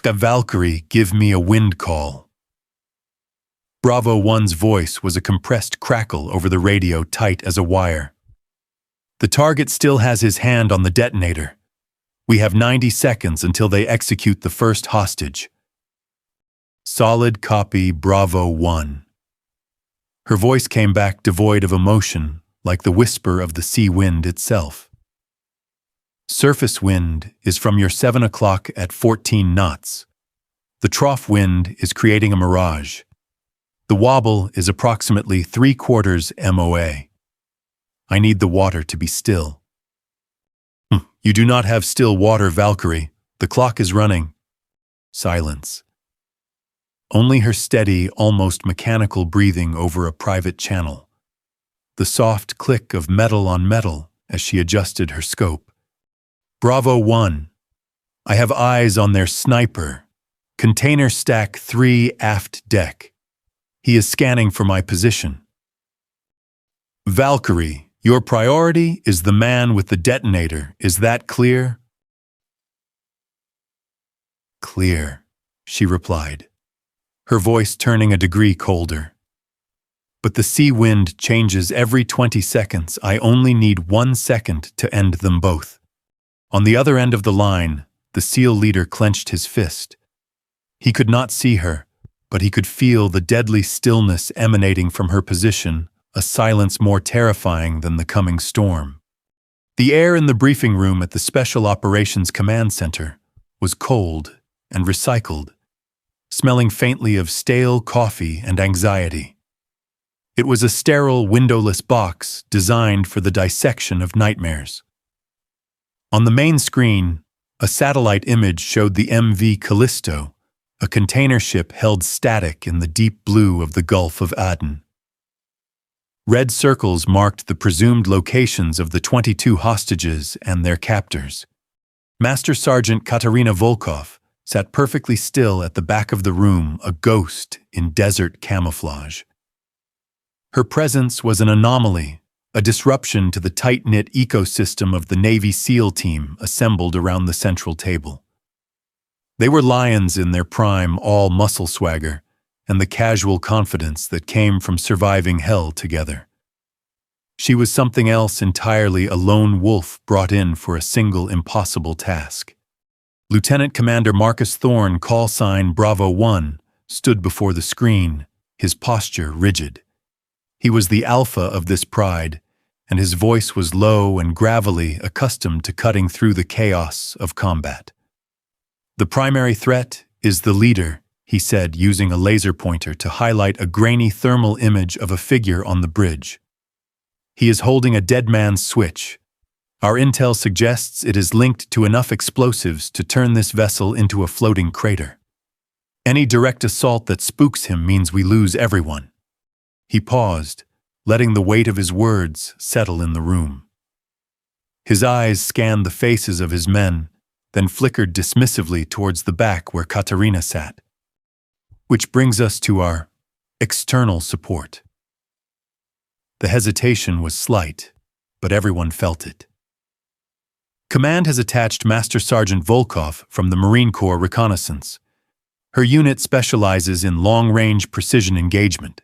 A Valkyrie, give me a wind call. Bravo 1's voice was a compressed crackle over the radio, tight as a wire. The target still has his hand on the detonator. We have 90 seconds until they execute the first hostage. Solid copy, Bravo 1. Her voice came back devoid of emotion, like the whisper of the sea wind itself. Surface wind is from your 7 o'clock at 14 knots. The trough wind is creating a mirage. The wobble is approximately 3/4 MOA. I need the water to be still. You do not have still water, Valkyrie. The clock is running. Silence. Only her steady, almost mechanical breathing over a private channel. The soft click of metal on metal as she adjusted her scope. Bravo 1. I have eyes on their sniper. Container stack 3 aft deck. He is scanning for my position. Valkyrie, your priority is the man with the detonator. Is that clear? Clear, she replied, her voice turning a degree colder. But the sea wind changes every 20 seconds. I only need 1 second to end them both. On the other end of the line, the SEAL leader clenched his fist. He could not see her, but he could feel the deadly stillness emanating from her position, a silence more terrifying than the coming storm. The air in the briefing room at the Special Operations Command Center was cold and recycled, smelling faintly of stale coffee and anxiety. It was a sterile, windowless box designed for the dissection of nightmares. On the main screen, a satellite image showed the MV Callisto, a container ship held static in the deep blue of the Gulf of Aden. Red circles marked the presumed locations of the 22 hostages and their captors. Master Sergeant Katerina Volkov sat perfectly still at the back of the room, a ghost in desert camouflage. Her presence was an anomaly, a disruption to the tight-knit ecosystem of the Navy SEAL team assembled around the central table. They were lions in their prime, all muscle swagger, and the casual confidence that came from surviving hell together. She was something else entirely, a lone wolf brought in for a single impossible task. Lieutenant Commander Marcus Thorne, call sign Bravo 1, stood before the screen, his posture rigid. He was the alpha of this pride, and his voice was low and gravelly, accustomed to cutting through the chaos of combat. The primary threat is the leader, he said, using a laser pointer to highlight a grainy thermal image of a figure on the bridge. He is holding a dead man's switch. Our intel suggests it is linked to enough explosives to turn this vessel into a floating crater. Any direct assault that spooks him means we lose everyone. He paused, letting the weight of his words settle in the room. His eyes scanned the faces of his men, then flickered dismissively towards the back where Katerina sat. Which brings us to our external support. The hesitation was slight, but everyone felt it. Command has attached Master Sergeant Volkov from the Marine Corps Reconnaissance. Her unit specializes in long-range precision engagement.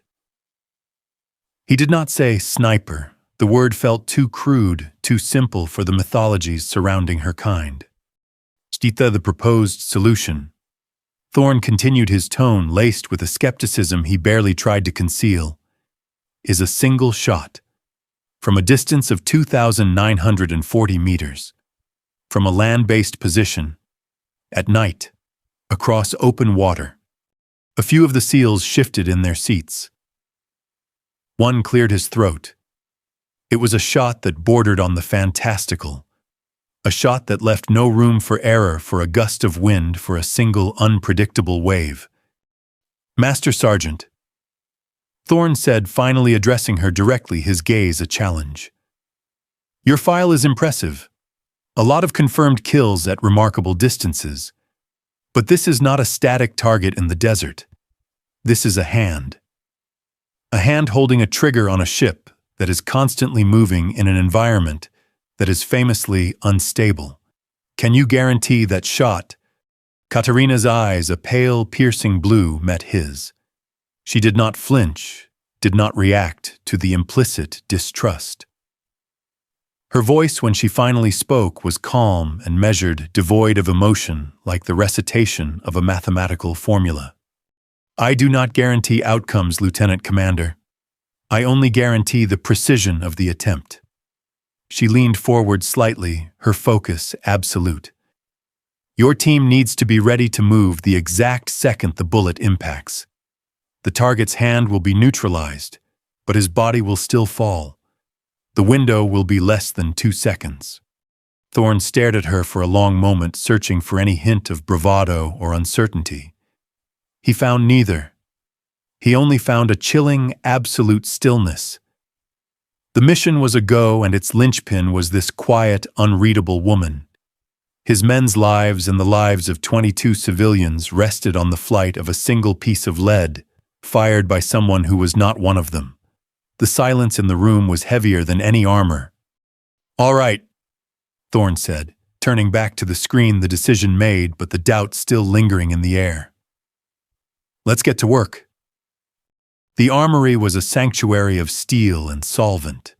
He did not say sniper. The word felt too crude, too simple for the mythologies surrounding her kind. Stita, the proposed solution. Thorne continued, his tone laced with a skepticism he barely tried to conceal, is a single shot, from a distance of 2,940 meters, from a land-based position, at night, across open water. A few of the SEALs shifted in their seats. One cleared his throat. It was a shot that bordered on the fantastical, a shot that left no room for error, for a gust of wind, for a single unpredictable wave. Master Sergeant, Thorne said, finally addressing her directly, his gaze a challenge. Your file is impressive. A lot of confirmed kills at remarkable distances. But this is not a static target in the desert. This is a hand. A hand holding a trigger on a ship that is constantly moving in an environment that is famously unstable. Can you guarantee that shot Katerina's eyes, a pale, piercing blue, met his. She did not flinch, did not react to the implicit distrust. Her voice, when she finally spoke, was calm and measured, devoid of emotion, like the recitation of a mathematical formula. "I do not guarantee outcomes, Lieutenant Commander. I only guarantee the precision of the attempt." She leaned forward slightly, her focus absolute. "Your team needs to be ready to move the exact second the bullet impacts. The target's hand will be neutralized, but his body will still fall. The window will be less than 2 seconds." Thorne stared at her for a long moment, searching for any hint of bravado or uncertainty. He found neither. He only found a chilling, absolute stillness. The mission was a go, and its linchpin was this quiet, unreadable woman. His men's lives and the lives of 22 civilians rested on the flight of a single piece of lead, fired by someone who was not one of them. The silence in the room was heavier than any armor. "All right," Thorne said, turning back to the screen, the decision made, but the doubt still lingering in the air. "Let's get to work." The armory was a sanctuary of steel and solvent.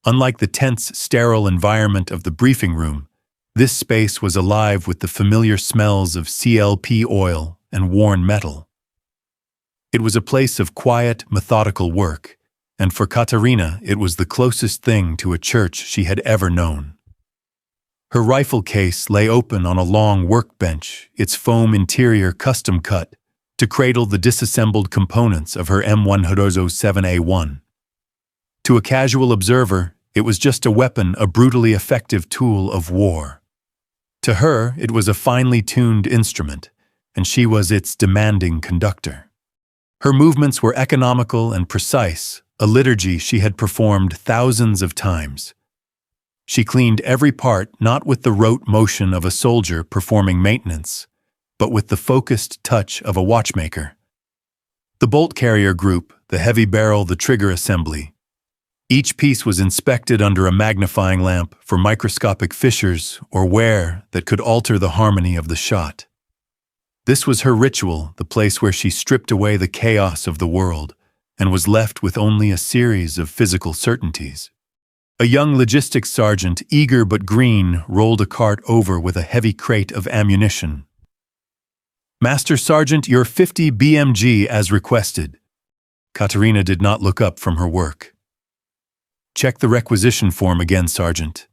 Unlike the tense, sterile environment of the briefing room, this space was alive with the familiar smells of CLP oil and worn metal. It was a place of quiet, methodical work, and for Katerina it was the closest thing to a church she had ever known. Her rifle case lay open on a long workbench, its foam interior custom cut to cradle the disassembled components of her M107A1. To a casual observer, it was just a weapon, a brutally effective tool of war. To her, it was a finely tuned instrument, and she was its demanding conductor. Her movements were economical and precise, a liturgy she had performed thousands of times. She cleaned every part not with the rote motion of a soldier performing maintenance, but with the focused touch of a watchmaker. The bolt carrier group, the heavy barrel, the trigger assembly. Each piece was inspected under a magnifying lamp for microscopic fissures or wear that could alter the harmony of the shot. This was her ritual, the place where she stripped away the chaos of the world and was left with only a series of physical certainties. A young logistics sergeant, eager but green, rolled a cart over with a heavy crate of ammunition. "Master Sergeant, your 50 BMG as requested." Katerina did not look up from her work. "Check the requisition form again, Sergeant.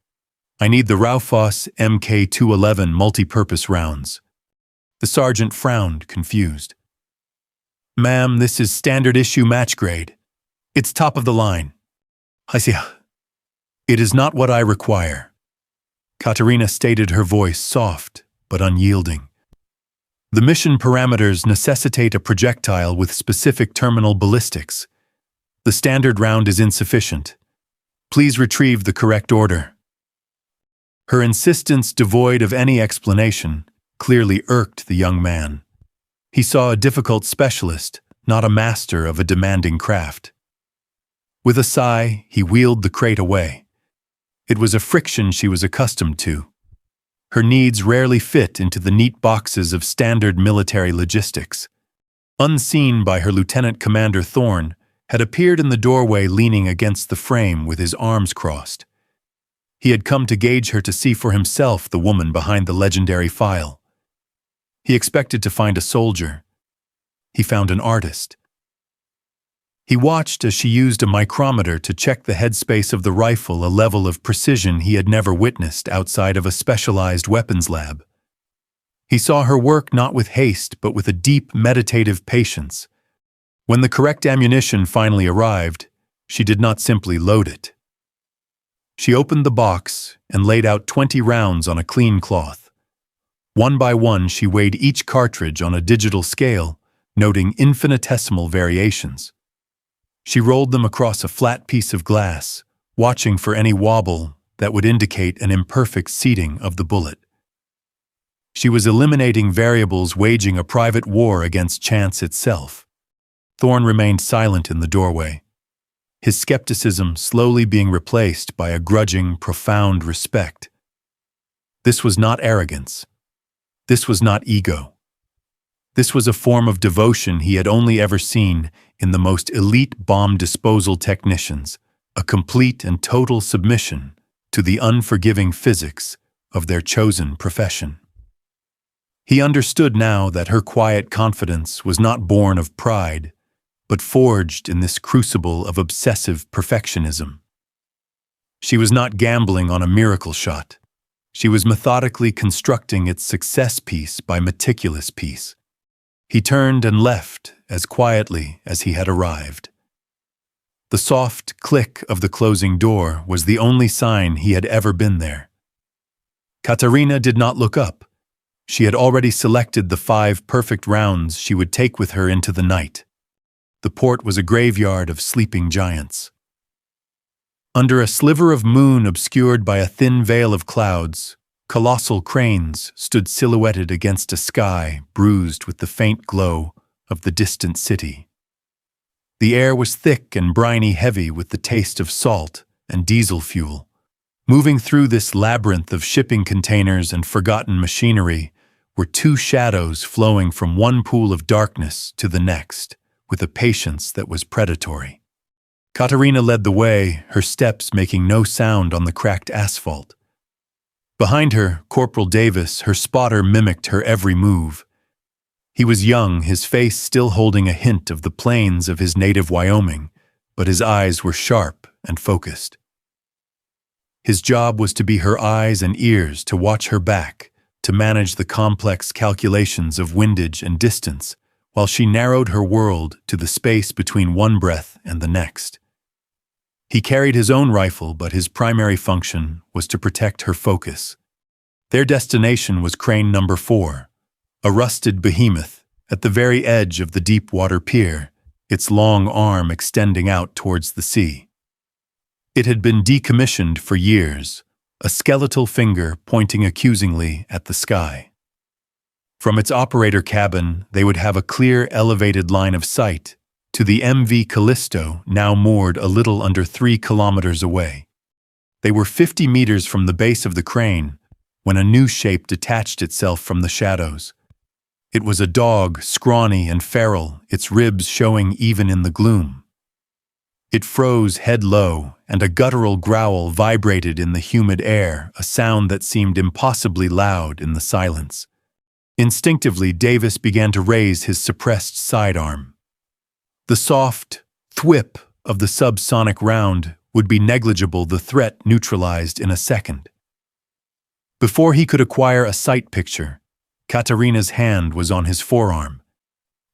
I need the Raufoss MK211 multi-purpose rounds." The sergeant frowned, confused. "Ma'am, this is standard issue match grade. It's top of the line." "I see. It is not what I require." Katerina stated, her voice soft but unyielding. "The mission parameters necessitate a projectile with specific terminal ballistics. The standard round is insufficient. Please retrieve the correct order." Her insistence, devoid of any explanation, clearly irked the young man. He saw a difficult specialist, not a master of a demanding craft. With a sigh, he wheeled the crate away. It was a friction she was accustomed to. Her needs rarely fit into the neat boxes of standard military logistics. Unseen by her Lieutenant Commander, Thorne had appeared in the doorway, leaning against the frame with his arms crossed. He had come to gauge her, to see for himself the woman behind the legendary file. He expected to find a soldier. He found an artist. He watched as she used a micrometer to check the headspace of the rifle, a level of precision he had never witnessed outside of a specialized weapons lab. He saw her work not with haste, but with a deep, meditative patience. When the correct ammunition finally arrived, she did not simply load it. She opened the box and laid out 20 rounds on a clean cloth. One by one, she weighed each cartridge on a digital scale, noting infinitesimal variations. She rolled them across a flat piece of glass, watching for any wobble that would indicate an imperfect seating of the bullet. She was eliminating variables, waging a private war against chance itself. Thorne remained silent in the doorway, his skepticism slowly being replaced by a grudging, profound respect. This was not arrogance. This was not ego. This was a form of devotion he had only ever seen in the most elite bomb disposal technicians, a complete and total submission to the unforgiving physics of their chosen profession. He understood now that her quiet confidence was not born of pride, but forged in this crucible of obsessive perfectionism. She was not gambling on a miracle shot. She was methodically constructing its success piece by meticulous piece. He turned and left as quietly as he had arrived. The soft click of the closing door was the only sign he had ever been there. Katerina did not look up. She had already selected the 5 perfect rounds she would take with her into the night. The port was a graveyard of sleeping giants. Under a sliver of moon obscured by a thin veil of clouds, colossal cranes stood silhouetted against a sky bruised with the faint glow of the distant city. The air was thick and briny heavy with the taste of salt and diesel fuel. Moving through this labyrinth of shipping containers and forgotten machinery were 2 shadows flowing from one pool of darkness to the next, with a patience that was predatory. Katerina led the way, her steps making no sound on the cracked asphalt. Behind her, Corporal Davis, her spotter, mimicked her every move. He was young, his face still holding a hint of the plains of his native Wyoming, but his eyes were sharp and focused. His job was to be her eyes and ears, to watch her back, to manage the complex calculations of windage and distance, while she narrowed her world to the space between one breath and the next. He carried his own rifle, but his primary function was to protect her focus. Their destination was crane number 4, a rusted behemoth at the very edge of the deep water pier, its long arm extending out towards the sea. It had been decommissioned for years, a skeletal finger pointing accusingly at the sky. From its operator cabin, they would have a clear, elevated line of sight to the MV Callisto, now moored a little under 3 kilometers away. They were 50 meters from the base of the crane when a new shape detached itself from the shadows. It was a dog, scrawny and feral, its ribs showing even in the gloom. It froze head low, and a guttural growl vibrated in the humid air, a sound that seemed impossibly loud in the silence. Instinctively, Davis began to raise his suppressed sidearm. The soft thwip of the subsonic round would be negligible, the threat neutralized in a second. Before he could acquire a sight picture, Katerina's hand was on his forearm.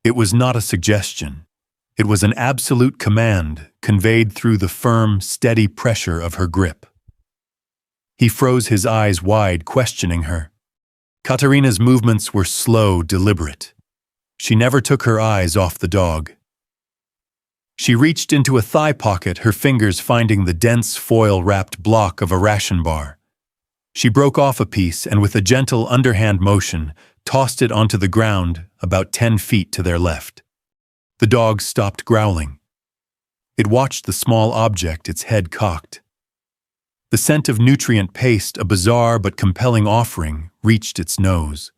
It was not a suggestion. It was an absolute command conveyed through the firm, steady pressure of her grip. He froze his eyes wide, questioning her. Katerina's movements were slow, deliberate. She never took her eyes off the dog. She reached into a thigh pocket, her fingers finding the dense foil-wrapped block of a ration bar. She broke off a piece and with a gentle underhand motion tossed it onto the ground about 10 feet to their left. The dog stopped growling. It watched the small object, its head cocked. The scent of nutrient paste, a bizarre but compelling offering, reached its nose.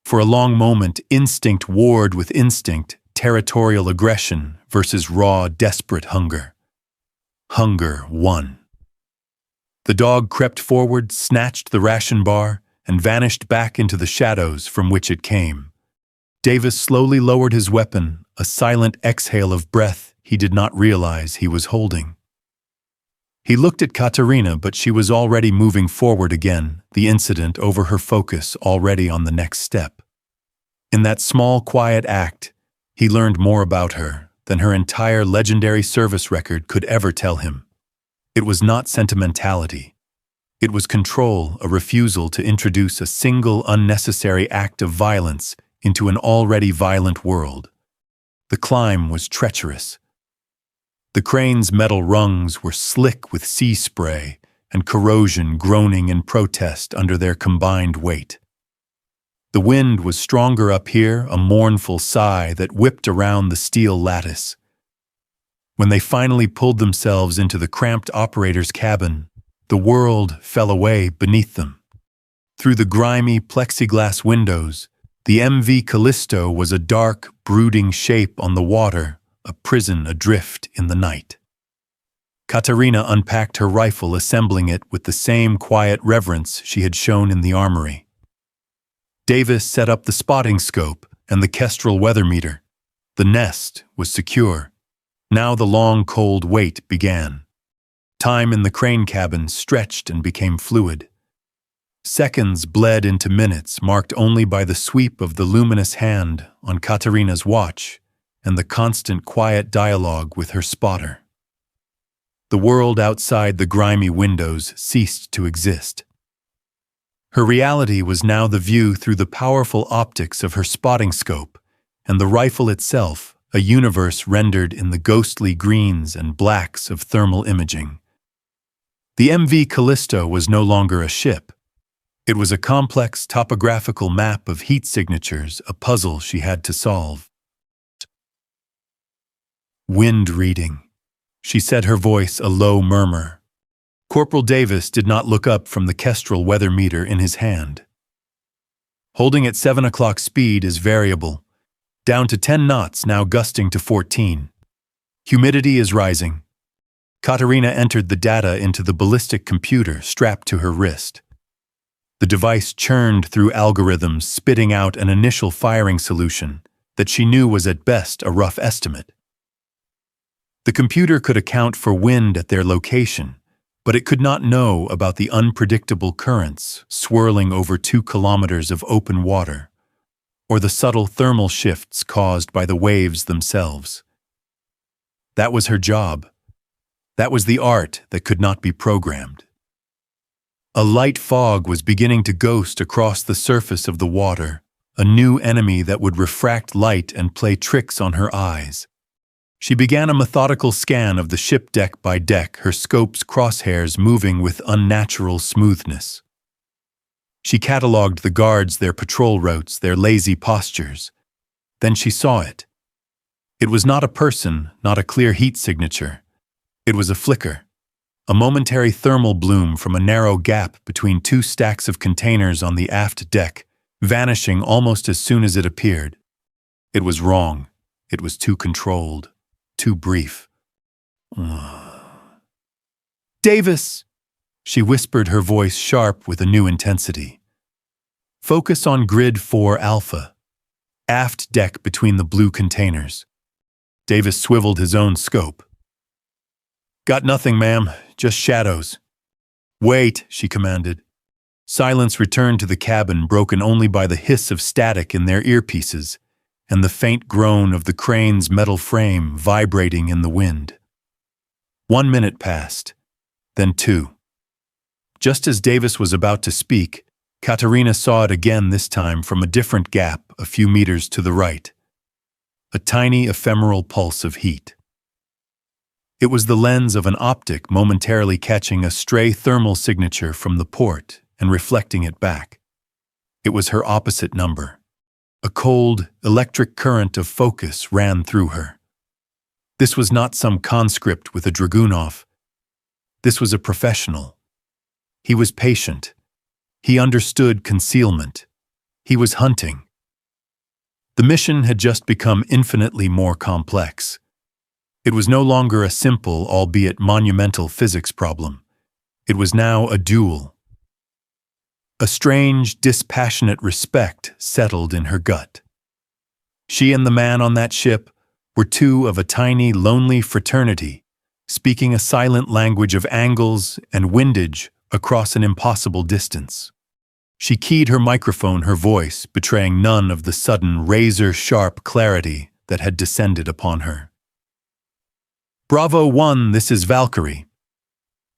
For a long moment, instinct warred with instinct, territorial aggression versus raw, desperate hunger. Hunger won. The dog crept forward, snatched the ration bar, and vanished back into the shadows from which it came. Davis slowly lowered his weapon, a silent exhale of breath he did not realize he was holding. He looked at Katerina, but she was already moving forward again, the incident over her focus already on the next step. In that small, quiet act, he learned more about her than her entire legendary service record could ever tell him. It was not sentimentality. It was control, a refusal to introduce a single unnecessary act of violence into an already violent world. The climb was treacherous. The crane's metal rungs were slick with sea spray and corrosion groaning in protest under their combined weight. The wind was stronger up here, a mournful sigh that whipped around the steel lattice. When they finally pulled themselves into the cramped operator's cabin, the world fell away beneath them. Through the grimy plexiglass windows, the MV Callisto was a dark, brooding shape on the water, a prison adrift in the night. Katerina unpacked her rifle, assembling it with the same quiet reverence she had shown in the armory. Davis set up the spotting scope and the Kestrel weather meter. The nest was secure. Now the long, cold wait began. Time in the crane cabin stretched and became fluid. Seconds bled into minutes, marked only by the sweep of the luminous hand on Katerina's watch and the constant quiet dialogue with her spotter. The world outside the grimy windows ceased to exist. Her reality was now the view through the powerful optics of her spotting scope, and the rifle itself, a universe rendered in the ghostly greens and blacks of thermal imaging. The MV Callisto was no longer a ship. It was a complex topographical map of heat signatures, a puzzle she had to solve. Wind reading. She said, her voice a low murmur. Corporal Davis did not look up from the Kestrel weather meter in his hand. Holding at 7 o'clock speed is variable, down to 10 knots, now gusting to 14. Humidity is rising. Katerina entered the data into the ballistic computer strapped to her wrist. The device churned through algorithms, spitting out an initial firing solution that she knew was at best a rough estimate. The computer could account for wind at their location, but it could not know about the unpredictable currents swirling over 2 kilometers of open water, or the subtle thermal shifts caused by the waves themselves. That was her job. That was the art that could not be programmed. A light fog was beginning to ghost across the surface of the water, a new enemy that would refract light and play tricks on her eyes. She began a methodical scan of the ship deck by deck, her scope's crosshairs moving with unnatural smoothness. She catalogued the guards, their patrol routes, their lazy postures. Then she saw it. It was not a person, not a clear heat signature. It was a flicker, a momentary thermal bloom from a narrow gap between 2 stacks of containers on the aft deck, vanishing almost as soon as it appeared. It was wrong. It was too controlled. Too brief. Davis, she whispered, her voice sharp with a new intensity. Focus on grid 4 Alpha, aft deck between the blue containers. Davis swiveled his own scope. Got nothing, ma'am, just shadows. Wait, she commanded. Silence returned to the cabin, broken only by the hiss of static in their earpieces and the faint groan of the crane's metal frame vibrating in the wind. 1 minute passed, then 2. Just as Davis was about to speak, Katerina saw it again, this time from a different gap a few meters to the right. A tiny ephemeral pulse of heat. It was the lens of an optic momentarily catching a stray thermal signature from the port and reflecting it back. It was her opposite number. A cold, electric current of focus ran through her. This was not some conscript with a Dragunov. This was a professional. He was patient. He understood concealment. He was hunting. The mission had just become infinitely more complex. It was no longer a simple, albeit monumental physics problem. It was now a duel. A strange, dispassionate respect settled in her gut. She and the man on that ship were 2 of a tiny, lonely fraternity, speaking a silent language of angles and windage across an impossible distance. She keyed her microphone, her voice betraying none of the sudden razor-sharp clarity that had descended upon her. Bravo 1, this is Valkyrie.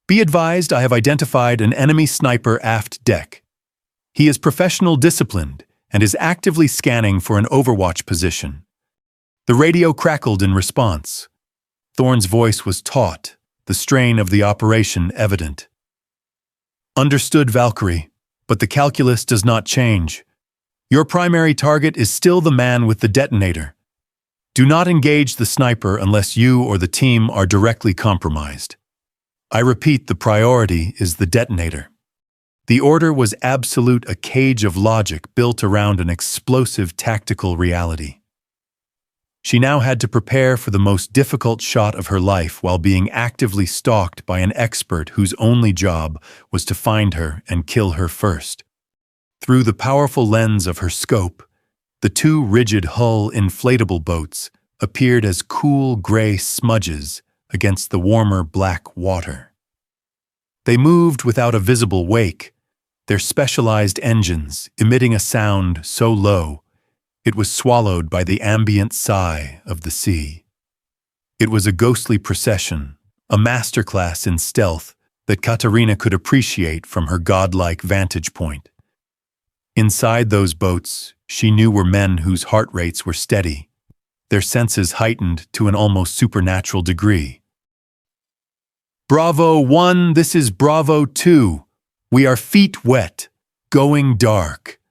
Be advised, I have identified an enemy sniper aft deck. He is professional, disciplined, and is actively scanning for an overwatch position. The radio crackled in response. Thorne's voice was taut, the strain of the operation evident. Understood, Valkyrie, but the calculus does not change. Your primary target is still the man with the detonator. Do not engage the sniper unless you or the team are directly compromised. I repeat, the priority is the detonator. The order was absolute, a cage of logic built around an explosive tactical reality. She now had to prepare for the most difficult shot of her life while being actively stalked by an expert whose only job was to find her and kill her first. Through the powerful lens of her scope, the two rigid hull inflatable boats appeared as cool gray smudges against the warmer black water. They moved without a visible wake, their specialized engines emitting a sound so low it was swallowed by the ambient sigh of the sea. It was a ghostly procession, a masterclass in stealth that Katerina could appreciate from her godlike vantage point. Inside those boats, she knew were men whose heart rates were steady, their senses heightened to an almost supernatural degree. "Bravo 1, this is Bravo 2. We are feet wet, going dark."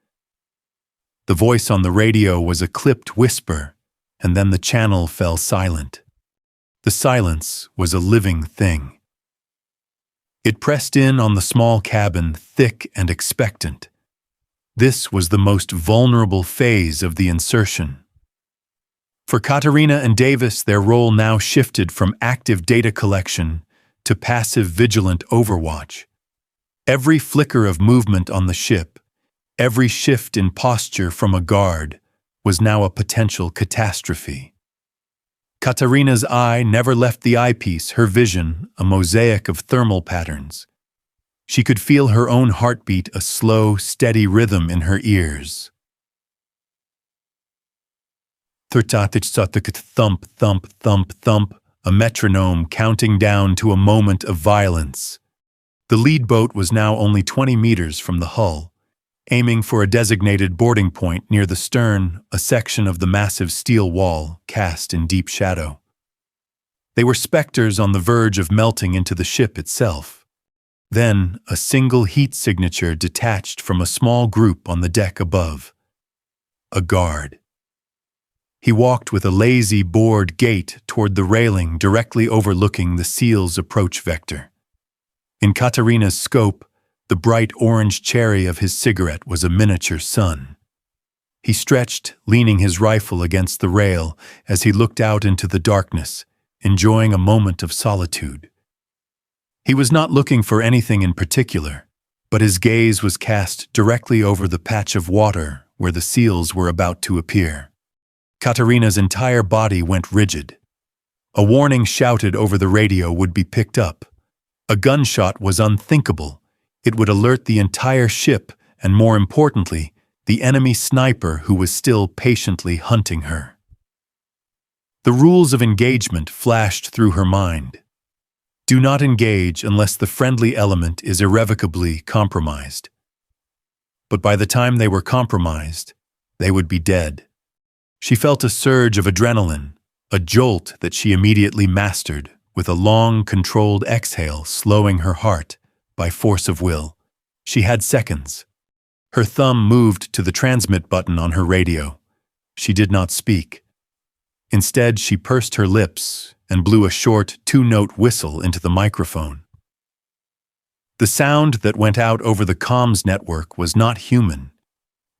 The voice on the radio was a clipped whisper, and then the channel fell silent. The silence was a living thing. It pressed in on the small cabin, thick and expectant. This was the most vulnerable phase of the insertion. For Katerina and Davis, their role now shifted from active data collection to passive vigilant overwatch. Every flicker of movement on the ship, every shift in posture from a guard, was now a potential catastrophe. Katerina's eye never left the eyepiece, her vision a mosaic of thermal patterns. She could feel her own heartbeat, a slow, steady rhythm in her ears. Thump, thump, thump, thump, a metronome counting down to a moment of violence. The lead boat was now only 20 meters from the hull, aiming for a designated boarding point near the stern, a section of the massive steel wall cast in deep shadow. They were specters on the verge of melting into the ship itself. Then, a single heat signature detached from a small group on the deck above. A guard. He walked with a lazy, bored gait toward the railing directly overlooking the SEAL's approach vector. In Katerina's scope, the bright orange cherry of his cigarette was a miniature sun. He stretched, leaning his rifle against the rail as he looked out into the darkness, enjoying a moment of solitude. He was not looking for anything in particular, but his gaze was cast directly over the patch of water where the SEALs were about to appear. Katerina's entire body went rigid. A warning shouted over the radio would be picked up. A gunshot was unthinkable. It would alert the entire ship and, more importantly, the enemy sniper who was still patiently hunting her. The rules of engagement flashed through her mind. Do not engage unless the friendly element is irrevocably compromised. But by the time they were compromised, they would be dead. She felt a surge of adrenaline, a jolt that she immediately mastered, with a long, controlled exhale slowing her heart by force of will. She had seconds. Her thumb moved to the transmit button on her radio. She did not speak. Instead, she pursed her lips and blew a short, two-note whistle into the microphone. The sound that went out over the comms network was not human.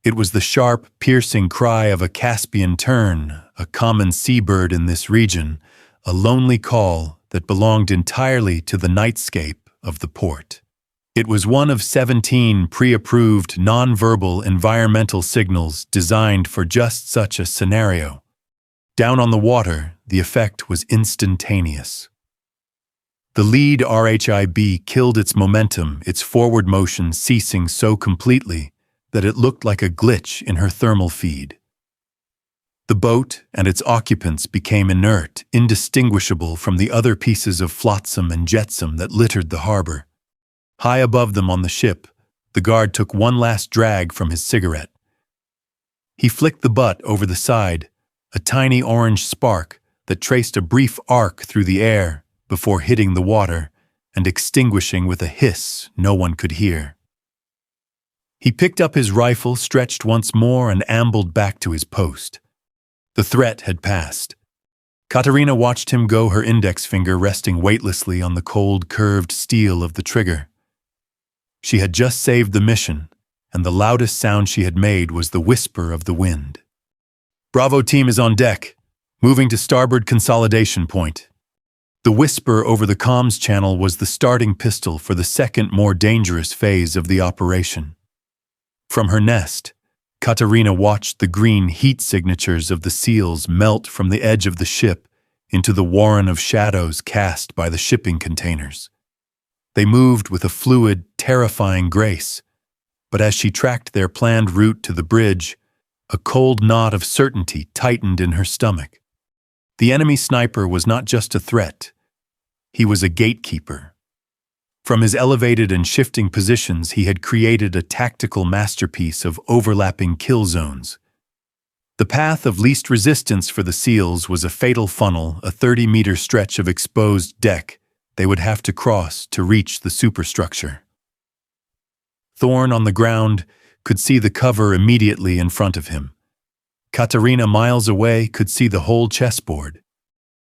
It was the sharp, piercing cry of a Caspian tern, a common seabird in this region, a lonely call that belonged entirely to the nightscape of the port. It was one of 17 pre-approved non-verbal environmental signals designed for just such a scenario. Down on the water, the effect was instantaneous. The lead RHIB killed its momentum, its forward motion ceasing so completely that it looked like a glitch in her thermal feed. The boat and its occupants became inert, indistinguishable from the other pieces of flotsam and jetsam that littered the harbor. High above them on the ship, the guard took one last drag from his cigarette. He flicked the butt over the side, a tiny orange spark that traced a brief arc through the air before hitting the water and extinguishing with a hiss no one could hear. He picked up his rifle, stretched once more, and ambled back to his post. The threat had passed. Katerina watched him go, her index finger resting weightlessly on the cold, curved steel of the trigger. She had just saved the mission, and the loudest sound she had made was the whisper of the wind. "Bravo team is on deck, moving to starboard consolidation point." The whisper over the comms channel was the starting pistol for the second, more dangerous phase of the operation. From her nest, Katerina watched the green heat signatures of the seals melt from the edge of the ship into the warren of shadows cast by the shipping containers. They moved with a fluid, terrifying grace, but as she tracked their planned route to the bridge, a cold knot of certainty tightened in her stomach. The enemy sniper was not just a threat, he was a gatekeeper. From his elevated and shifting positions, he had created a tactical masterpiece of overlapping kill zones. The path of least resistance for the SEALs was a fatal funnel, a 30-meter stretch of exposed deck they would have to cross to reach the superstructure. Thorn, on the ground, could see the cover immediately in front of him. Katerina, miles away, could see the whole chessboard.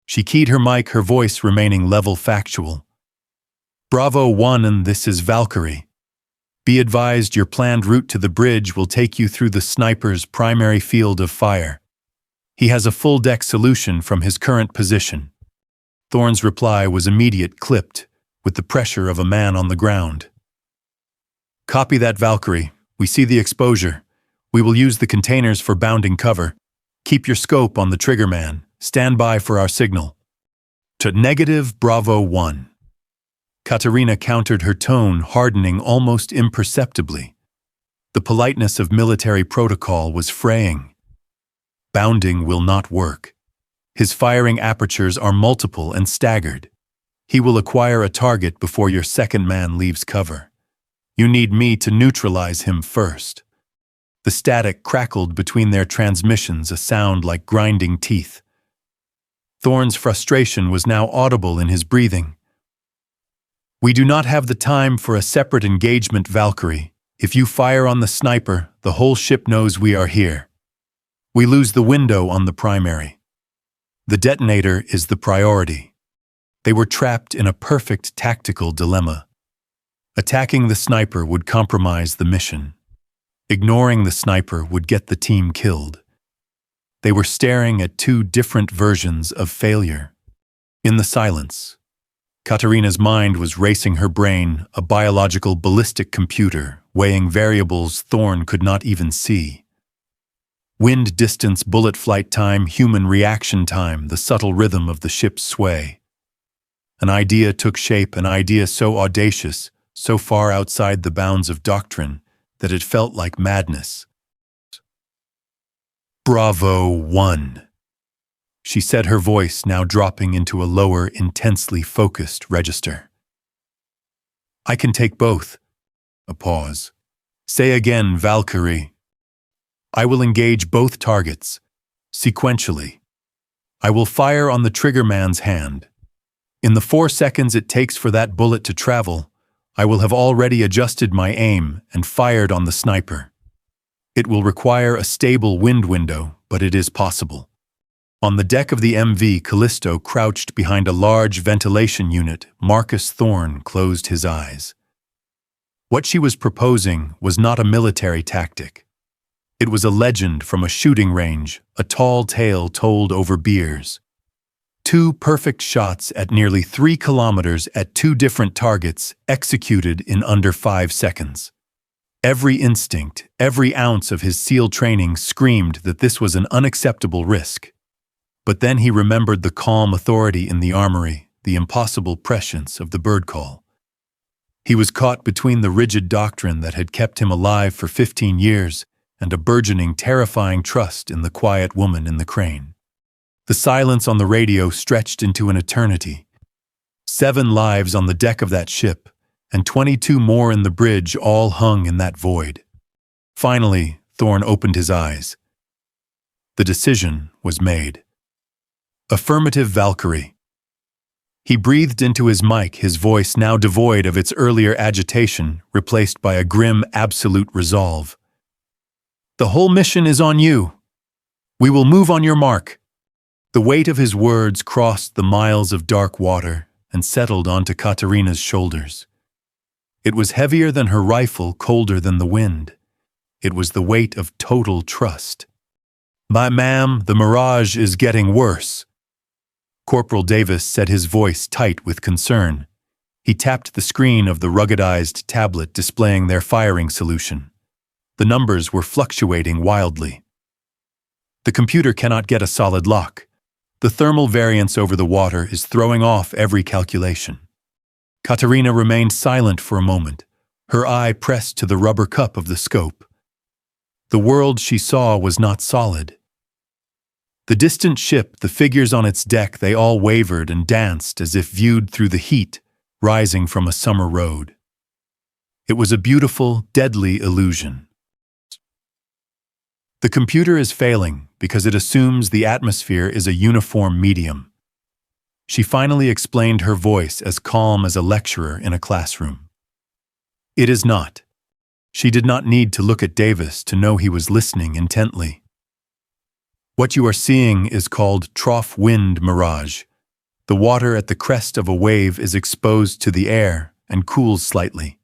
She keyed her mic, her voice remaining level factual. "Bravo 1, and this is Valkyrie. Be advised, your planned route to the bridge will take you through the sniper's primary field of fire. He has a full deck solution from his current position." Thorn's reply was immediate, clipped, with the pressure of a man on the ground. "Copy that, Valkyrie. We see the exposure. We will use the containers for bounding cover. Keep your scope on the trigger man. Stand by for our signal." "To negative Bravo 1. Katerina countered, her tone hardening almost imperceptibly. The politeness of military protocol was fraying. "Bounding will not work. His firing apertures are multiple and staggered. He will acquire a target before your second man leaves cover. You need me to neutralize him first." The static crackled between their transmissions, a sound like grinding teeth. Thorn's frustration was now audible in his breathing. "We do not have the time for a separate engagement, Valkyrie. If you fire on the sniper, the whole ship knows we are here. We lose the window on the primary. The detonator is the priority." They were trapped in a perfect tactical dilemma. Attacking the sniper would compromise the mission. Ignoring the sniper would get the team killed. They were staring at two different versions of failure. In the silence, Katerina's mind was racing, her brain, a biological ballistic computer, weighing variables Thorn could not even see. Wind distance, bullet flight time, human reaction time, the subtle rhythm of the ship's sway. An idea took shape, an idea so audacious, so far outside the bounds of doctrine, that it felt like madness. "Bravo 1. She said, her voice now dropping into a lower, intensely focused register. "I can take both." A pause. "Say again, Valkyrie." "I will engage both targets, sequentially. I will fire on the trigger man's hand. In the 4 seconds it takes for that bullet to travel, I will have already adjusted my aim and fired on the sniper. It will require a stable wind window, but it is possible." On the deck of the MV Callisto, crouched behind a large ventilation unit, Marcus Thorn closed his eyes. What she was proposing was not a military tactic. It was a legend from a shooting range, a tall tale told over beers. 2 perfect shots at nearly 3 kilometers at 2 different targets, executed in under 5 seconds. Every instinct, every ounce of his SEAL training screamed that this was an unacceptable risk. But then he remembered the calm authority in the armory, the impossible prescience of the bird call. He was caught between the rigid doctrine that had kept him alive for 15 years and a burgeoning, terrifying trust in the quiet woman in the crane. The silence on the radio stretched into an eternity. 7 lives on the deck of that ship, and 22 more in the bridge, all hung in that void. Finally, Thorn opened his eyes. The decision was made. "Affirmative, Valkyrie." He breathed into his mic, his voice now devoid of its earlier agitation, replaced by a grim, absolute resolve. "The whole mission is on you. We will move on your mark." The weight of his words crossed the miles of dark water and settled onto Katerina's shoulders. It was heavier than her rifle, colder than the wind. It was the weight of total trust. Ma'am, the Mirage is getting worse." Corporal Davis said, his voice tight with concern. He tapped the screen of the ruggedized tablet displaying their firing solution. The numbers were fluctuating wildly. "The computer cannot get a solid lock. The thermal variance over the water is throwing off every calculation." Katerina remained silent for a moment, her eye pressed to the rubber cup of the scope. The world she saw was not solid. The distant ship, the figures on its deck, they all wavered and danced as if viewed through the heat rising from a summer road. It was a beautiful, deadly illusion. "The computer is failing because it assumes the atmosphere is a uniform medium." She finally explained, her voice as calm as a lecturer in a classroom. "It is not." She did not need to look at Davis to know he was listening intently. "What you are seeing is called trough wind mirage. The water at the crest of a wave is exposed to the air and cools slightly.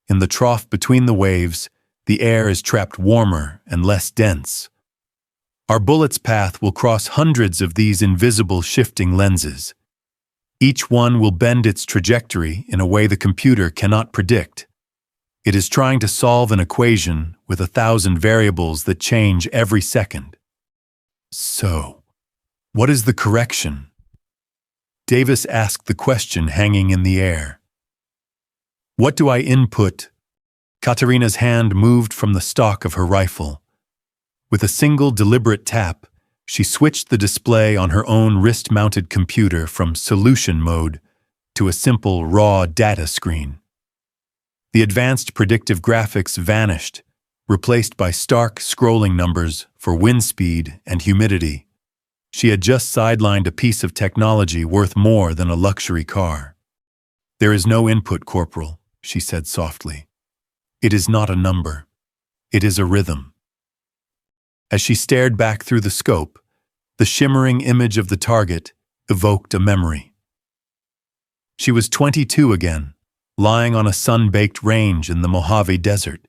In the trough between the waves, the air is trapped warmer and less dense. Our bullet's path will cross hundreds of these invisible shifting lenses. Each one will bend its trajectory in a way the computer cannot predict. It is trying to solve an equation with 1,000 variables that change every second." "So, what is the correction?" Davis asked the question hanging in the air. "What do I input?" Katerina's hand moved from the stock of her rifle. With a single deliberate tap, she switched the display on her own wrist-mounted computer from solution mode to a simple raw data screen. The advanced predictive graphics vanished, replaced by stark scrolling numbers for wind speed and humidity. She had just sidelined a piece of technology worth more than a luxury car. "There is no input, Corporal," she said softly. "It is not a number. It is a rhythm." As she stared back through the scope, the shimmering image of the target evoked a memory. She was 22 again, lying on a sun-baked range in the Mojave Desert.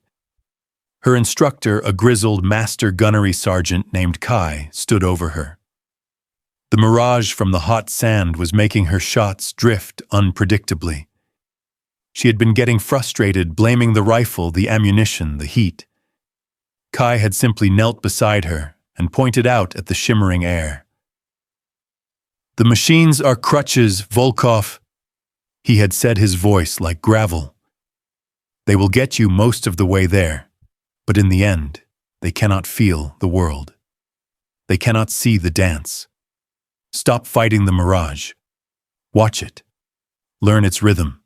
Her instructor, a grizzled master gunnery sergeant named Kai, stood over her. The mirage from the hot sand was making her shots drift unpredictably. She had been getting frustrated, blaming the rifle, the ammunition, the heat. Kai had simply knelt beside her and pointed out at the shimmering air. "The machines are crutches, Volkov," he had said, his voice like gravel. "They will get you most of the way there, but in the end, they cannot feel the world. They cannot see the dance. Stop fighting the mirage. Watch it. Learn its rhythm.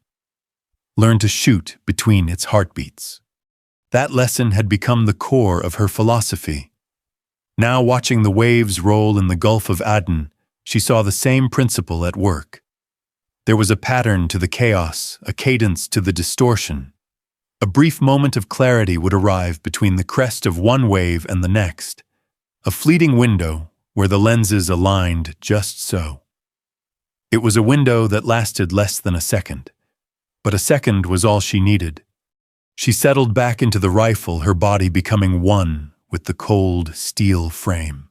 Learn to shoot between its heartbeats." That lesson had become the core of her philosophy. Now, watching the waves roll in the Gulf of Aden, she saw the same principle at work. There was a pattern to the chaos, a cadence to the distortion. A brief moment of clarity would arrive between the crest of one wave and the next, a fleeting window where the lenses aligned just so. It was a window that lasted less than a second, but a second was all she needed. She settled back into the rifle, her body becoming one with the cold steel frame.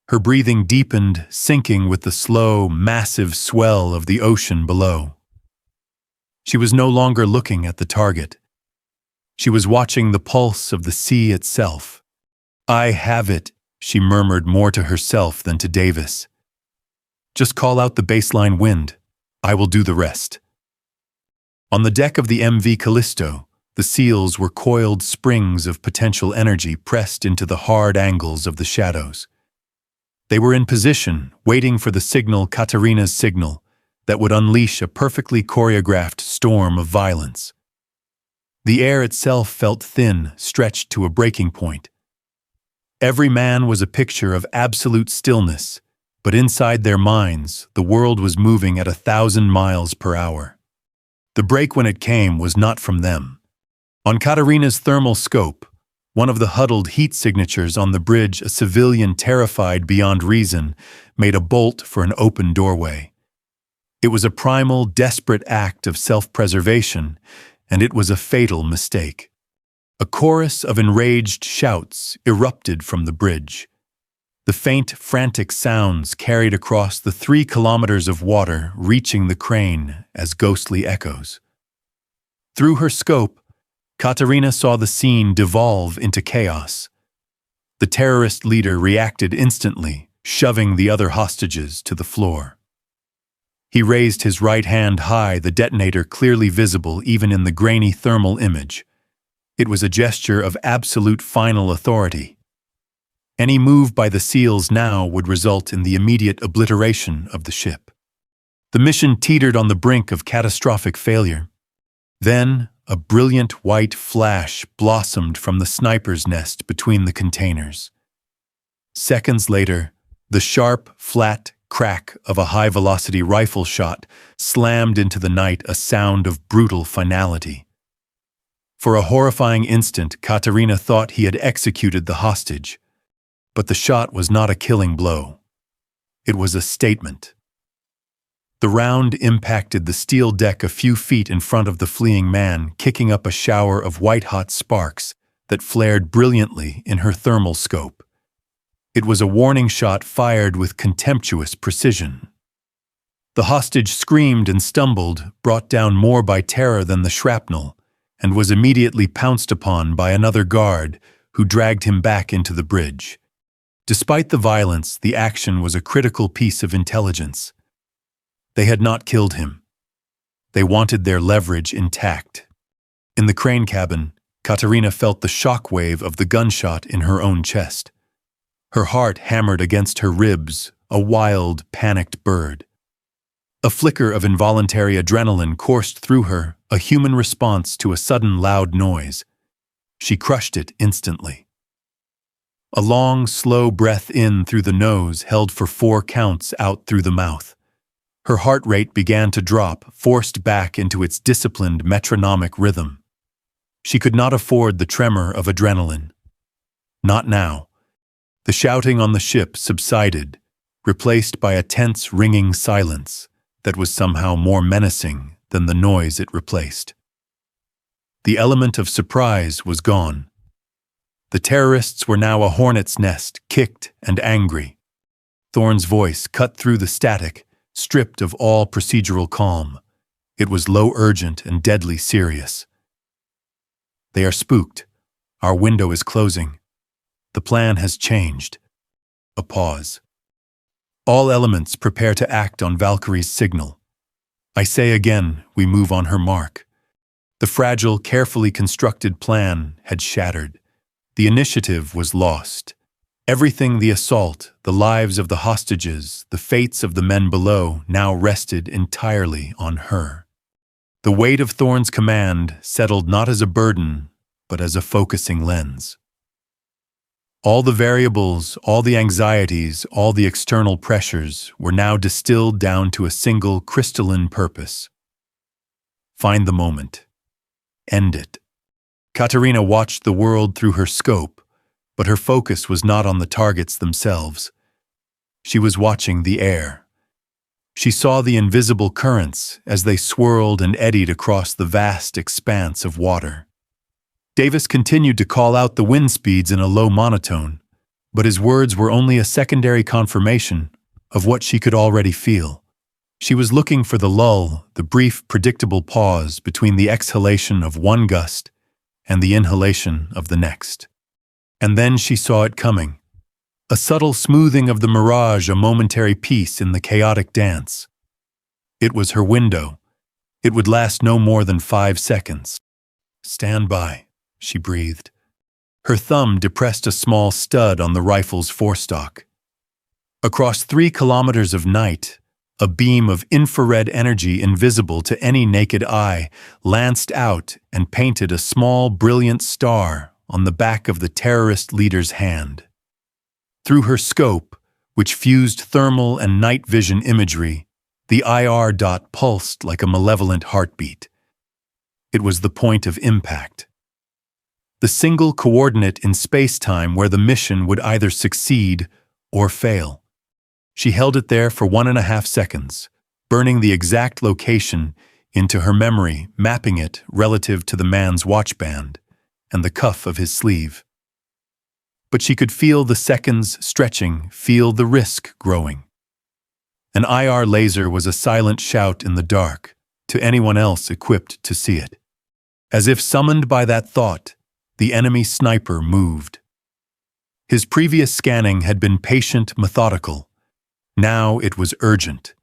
Her breathing deepened, sinking with the slow, massive swell of the ocean below. She was no longer looking at the target. She was watching the pulse of the sea itself. "I have it," she murmured, more to herself than to Davis. "Just call out the baseline wind. I will do the rest." On the deck of the MV Callisto, the seals were coiled springs of potential energy pressed into the hard angles of the shadows. They were in position, waiting for the signal, Katerina's signal, that would unleash a perfectly choreographed storm of violence. The air itself felt thin, stretched to a breaking point. Every man was a picture of absolute stillness, but inside their minds, the world was moving at 1,000 miles per hour. The break, when it came, was not from them. On Katerina's thermal scope, one of the huddled heat signatures on the bridge, a civilian terrified beyond reason, made a bolt for an open doorway. It was a primal, desperate act of self-preservation, and it was a fatal mistake. A chorus of enraged shouts erupted from the bridge. The faint, frantic sounds carried across the 3 kilometers of water, reaching the crane as ghostly echoes. Through her scope, Katerina saw the scene devolve into chaos. The terrorist leader reacted instantly, shoving the other hostages to the floor. He raised his right hand high, the detonator clearly visible even in the grainy thermal image. It was a gesture of absolute final authority. Any move by the SEALs now would result in the immediate obliteration of the ship. The mission teetered on the brink of catastrophic failure. Then, a brilliant white flash blossomed from the sniper's nest between the containers. Seconds later, the sharp, flat crack of a high-velocity rifle shot slammed into the night, a sound of brutal finality. For a horrifying instant, Katerina thought he had executed the hostage. But the shot was not a killing blow. It was a statement. The round impacted the steel deck a few feet in front of the fleeing man, kicking up a shower of white-hot sparks that flared brilliantly in her thermal scope. It was a warning shot fired with contemptuous precision. The hostage screamed and stumbled, brought down more by terror than the shrapnel, and was immediately pounced upon by another guard who dragged him back into the bridge. Despite the violence, the action was a critical piece of intelligence. They had not killed him. They wanted their leverage intact. In the crane cabin, Katerina felt the shock wave of the gunshot in her own chest. Her heart hammered against her ribs, a wild, panicked bird. A flicker of involuntary adrenaline coursed through her, a human response to a sudden loud noise. She crushed it instantly. A long, slow breath in through the nose held for 4 counts out through the mouth. Her heart rate began to drop, forced back into its disciplined metronomic rhythm. She could not afford the tremor of adrenaline. Not now. The shouting on the ship subsided, replaced by a tense, ringing silence that was somehow more menacing than the noise it replaced. The element of surprise was gone. The terrorists were now a hornet's nest, kicked and angry. Thorne's voice cut through the static, stripped of all procedural calm. It was low, urgent, and deadly serious. They are spooked. Our window is closing. The plan has changed. A pause. All elements prepare to act on Valkyrie's signal. I say again, we move on her mark. The fragile, carefully constructed plan had shattered. The initiative was lost. Everything, the assault, the lives of the hostages, the fates of the men below, now rested entirely on her. The weight of Thorne's command settled not as a burden, but as a focusing lens. All the variables, all the anxieties, all the external pressures were now distilled down to a single crystalline purpose. Find the moment. End it. Katerina watched the world through her scope, but her focus was not on the targets themselves. She was watching the air. She saw the invisible currents as they swirled and eddied across the vast expanse of water. Davis continued to call out the wind speeds in a low monotone, but his words were only a secondary confirmation of what she could already feel. She was looking for the lull, the brief, predictable pause between the exhalation of one gust and the inhalation of the next. And then she saw it coming. A subtle smoothing of the Mirage, a momentary peace in the chaotic dance. It was her window. It would last no more than 5 seconds. Stand by, she breathed. Her thumb depressed a small stud on the rifle's forestock. Across 3 kilometers of night, a beam of infrared energy invisible to any naked eye lanced out and painted a small, brilliant star on the back of the terrorist leader's hand. Through her scope, which fused thermal and night vision imagery, the IR dot pulsed like a malevolent heartbeat. It was the point of impact. The single coordinate in space-time where the mission would either succeed or fail. She held it there for 1.5 seconds, burning the exact location into her memory, mapping it relative to the man's watchband and the cuff of his sleeve. But she could feel the seconds stretching, feel the risk growing. An IR laser was a silent shout in the dark to anyone else equipped to see it. As if summoned by that thought, the enemy sniper moved. His previous scanning had been patient, methodical. Now it was urgent.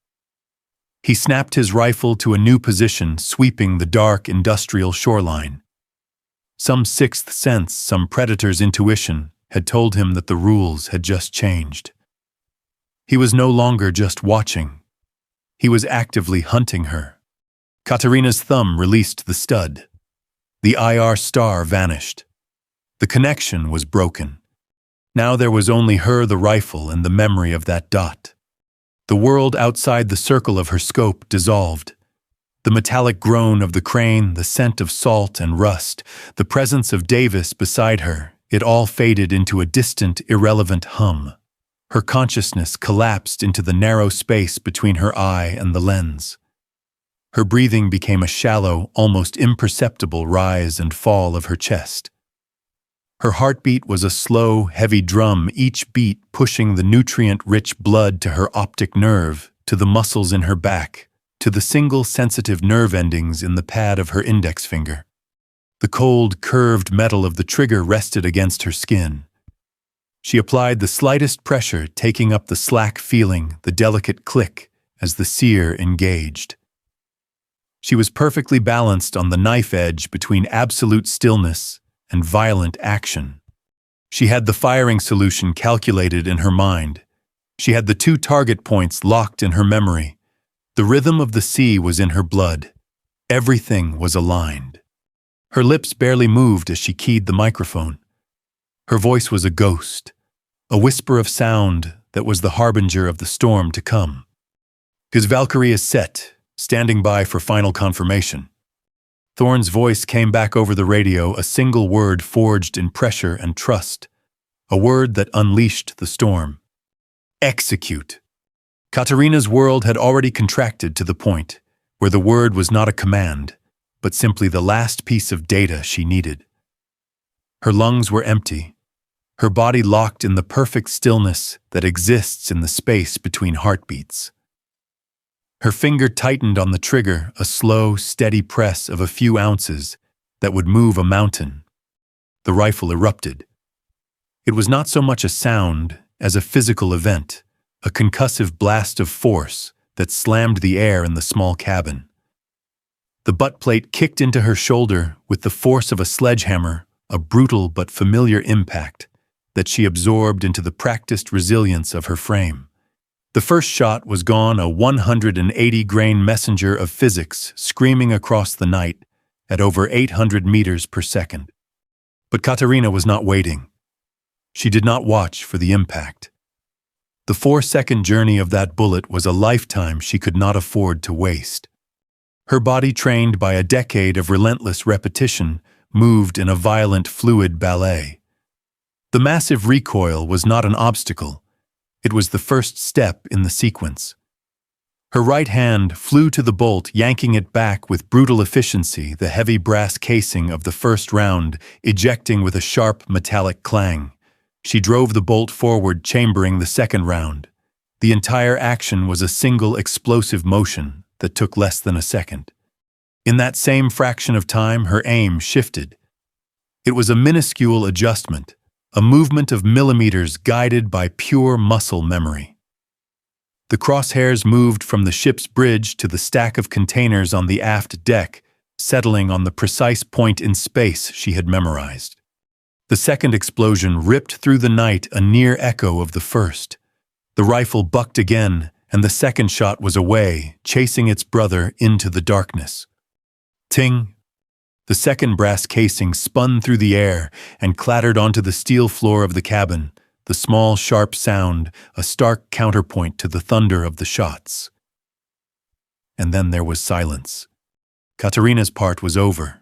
He snapped his rifle to a new position, sweeping the dark industrial shoreline. Some sixth sense, some predator's intuition, had told him that the rules had just changed. He was no longer just watching. He was actively hunting her. Katerina's thumb released the stud. The IR star vanished. The connection was broken. Now there was only her, the rifle, and the memory of that dot. The world outside the circle of her scope dissolved. The metallic groan of the crane, the scent of salt and rust, the presence of Davis beside her, it all faded into a distant, irrelevant hum. Her consciousness collapsed into the narrow space between her eye and the lens. Her breathing became a shallow, almost imperceptible rise and fall of her chest. Her heartbeat was a slow, heavy drum, each beat pushing the nutrient-rich blood to her optic nerve, to the muscles in her back, to the single sensitive nerve endings in the pad of her index finger. The cold, curved metal of the trigger rested against her skin. She applied the slightest pressure, taking up the slack feeling, the delicate click, as the sear engaged. She was perfectly balanced on the knife edge between absolute stillness and violent action. She had the firing solution calculated in her mind. She had the 2 target points locked in her memory. The rhythm of the sea was in her blood. Everything was aligned. Her lips barely moved as she keyed the microphone. Her voice was a ghost, a whisper of sound that was the harbinger of the storm to come. His Valkyrie is set, standing by for final confirmation. Thorne's voice came back over the radio, a single word forged in pressure and trust, a word that unleashed the storm. Execute. Katerina's world had already contracted to the point where the word was not a command, but simply the last piece of data she needed. Her lungs were empty, her body locked in the perfect stillness that exists in the space between heartbeats. Her finger tightened on the trigger, a slow, steady press of a few ounces that would move a mountain. The rifle erupted. It was not so much a sound as a physical event, a concussive blast of force that slammed the air in the small cabin. The butt plate kicked into her shoulder with the force of a sledgehammer, a brutal but familiar impact that she absorbed into the practiced resilience of her frame. The first shot was gone, a 180-grain messenger of physics screaming across the night at over 800 meters per second. But Katerina was not waiting. She did not watch for the impact. The 4-second journey of that bullet was a lifetime she could not afford to waste. Her body, trained by a decade of relentless repetition, moved in a violent, fluid ballet. The massive recoil was not an obstacle. It was the first step in the sequence. Her right hand flew to the bolt, yanking it back with brutal efficiency, the heavy brass casing of the first round ejecting with a sharp metallic clang. She drove the bolt forward, chambering the second round. The entire action was a single explosive motion that took less than a second. In that same fraction of time, her aim shifted. It was a minuscule adjustment, a movement of millimeters guided by pure muscle memory. The crosshairs moved from the ship's bridge to the stack of containers on the aft deck, settling on the precise point in space she had memorized. The second explosion ripped through the night, a near echo of the first. The rifle bucked again, and the second shot was away, chasing its brother into the darkness. Ting! The second brass casing spun through the air and clattered onto the steel floor of the cabin, the small, sharp sound, a stark counterpoint to the thunder of the shots. And then there was silence. Katerina's part was over.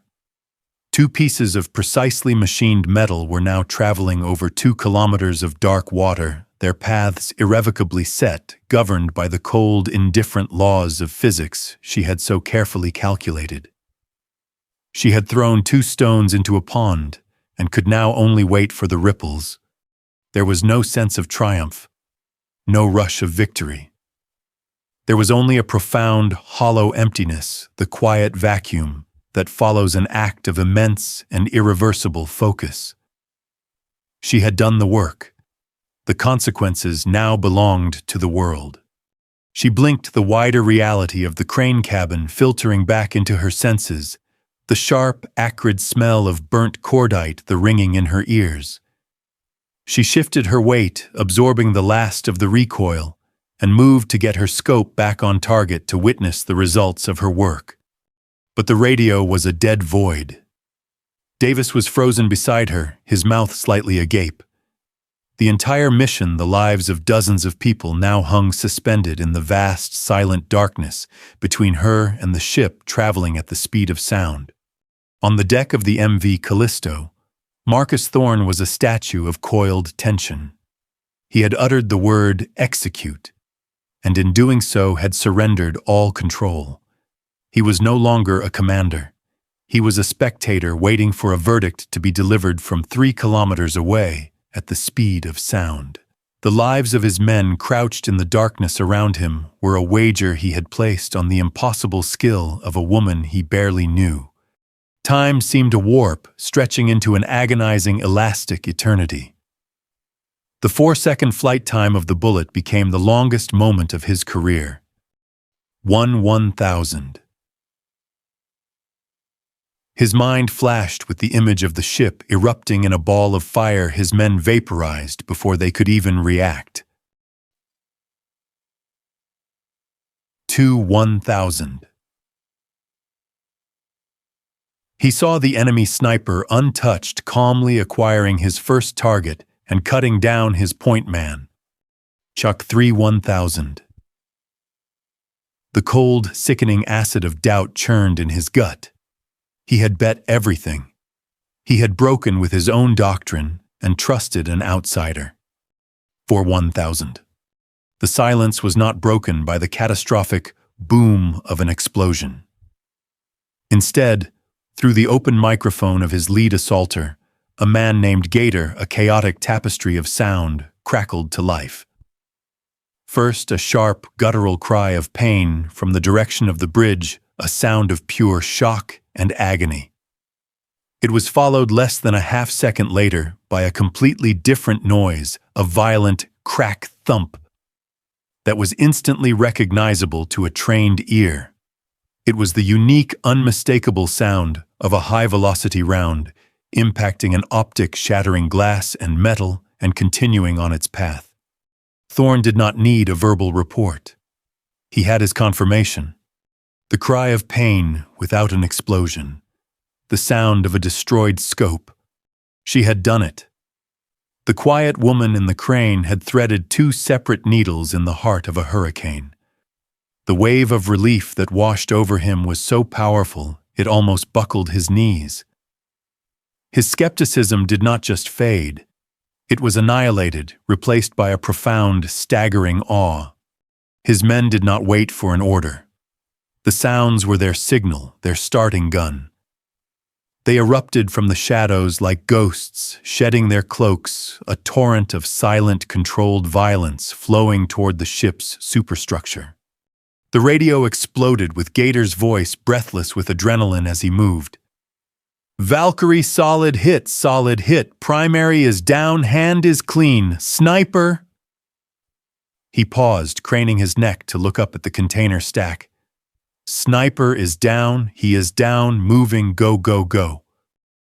2 pieces of precisely machined metal were now traveling over 2 kilometers of dark water, their paths irrevocably set, governed by the cold, indifferent laws of physics she had so carefully calculated. She had thrown 2 stones into a pond, and could now only wait for the ripples. There was no sense of triumph, no rush of victory. There was only a profound, hollow emptiness, the quiet vacuum that follows an act of immense and irreversible focus. She had done the work. The consequences now belonged to the world. She blinked the wider reality of the crane cabin filtering back into her senses, the sharp, acrid smell of burnt cordite, the ringing in her ears. She shifted her weight, absorbing the last of the recoil, and moved to get her scope back on target to witness the results of her work. But the radio was a dead void. Davis was frozen beside her, his mouth slightly agape. The entire mission, the lives of dozens of people, now hung suspended in the vast, silent darkness between her and the ship traveling at the speed of sound. On the deck of the MV Callisto, Marcus Thorne was a statue of coiled tension. He had uttered the word "execute," and in doing so had surrendered all control. He was no longer a commander. He was a spectator waiting for a verdict to be delivered from 3 kilometers away at the speed of sound. The lives of his men crouched in the darkness around him were a wager he had placed on the impossible skill of a woman he barely knew. Time seemed to warp, stretching into an agonizing, elastic eternity. The 4-second flight time of the bullet became the longest moment of his career. 1/1000. His mind flashed with the image of the ship erupting in a ball of fire, his men vaporized before they could even react. 2/1000. He saw the enemy sniper untouched, calmly acquiring his first target and cutting down his point man. Chuck 3/1000. The cold, sickening acid of doubt churned in his gut. He had bet everything. He had broken with his own doctrine and trusted an outsider. 4/1000. The silence was not broken by the catastrophic boom of an explosion. Instead, through the open microphone of his lead assaulter, a man named Gator, a chaotic tapestry of sound, crackled to life. First, a sharp, guttural cry of pain from the direction of the bridge, a sound of pure shock and agony. It was followed less than a half-second later by a completely different noise, a violent crack thump that was instantly recognizable to a trained ear. It was the unique, unmistakable sound of a high-velocity round, impacting an optic, shattering glass and metal and continuing on its path. Thorne did not need a verbal report. He had his confirmation. The cry of pain without an explosion. The sound of a destroyed scope. She had done it. The quiet woman in the crane had threaded 2 separate needles in the heart of a hurricane. The wave of relief that washed over him was so powerful it almost buckled his knees. His skepticism did not just fade. It was annihilated, replaced by a profound, staggering awe. His men did not wait for an order. The sounds were their signal, their starting gun. They erupted from the shadows like ghosts, shedding their cloaks, a torrent of silent, controlled violence flowing toward the ship's superstructure. The radio exploded with Gator's voice breathless with adrenaline as he moved. "Valkyrie, solid hit, primary is down, hand is clean, sniper!" He paused, craning his neck to look up at the container stack. "Sniper is down, he is down, moving, go, go, go."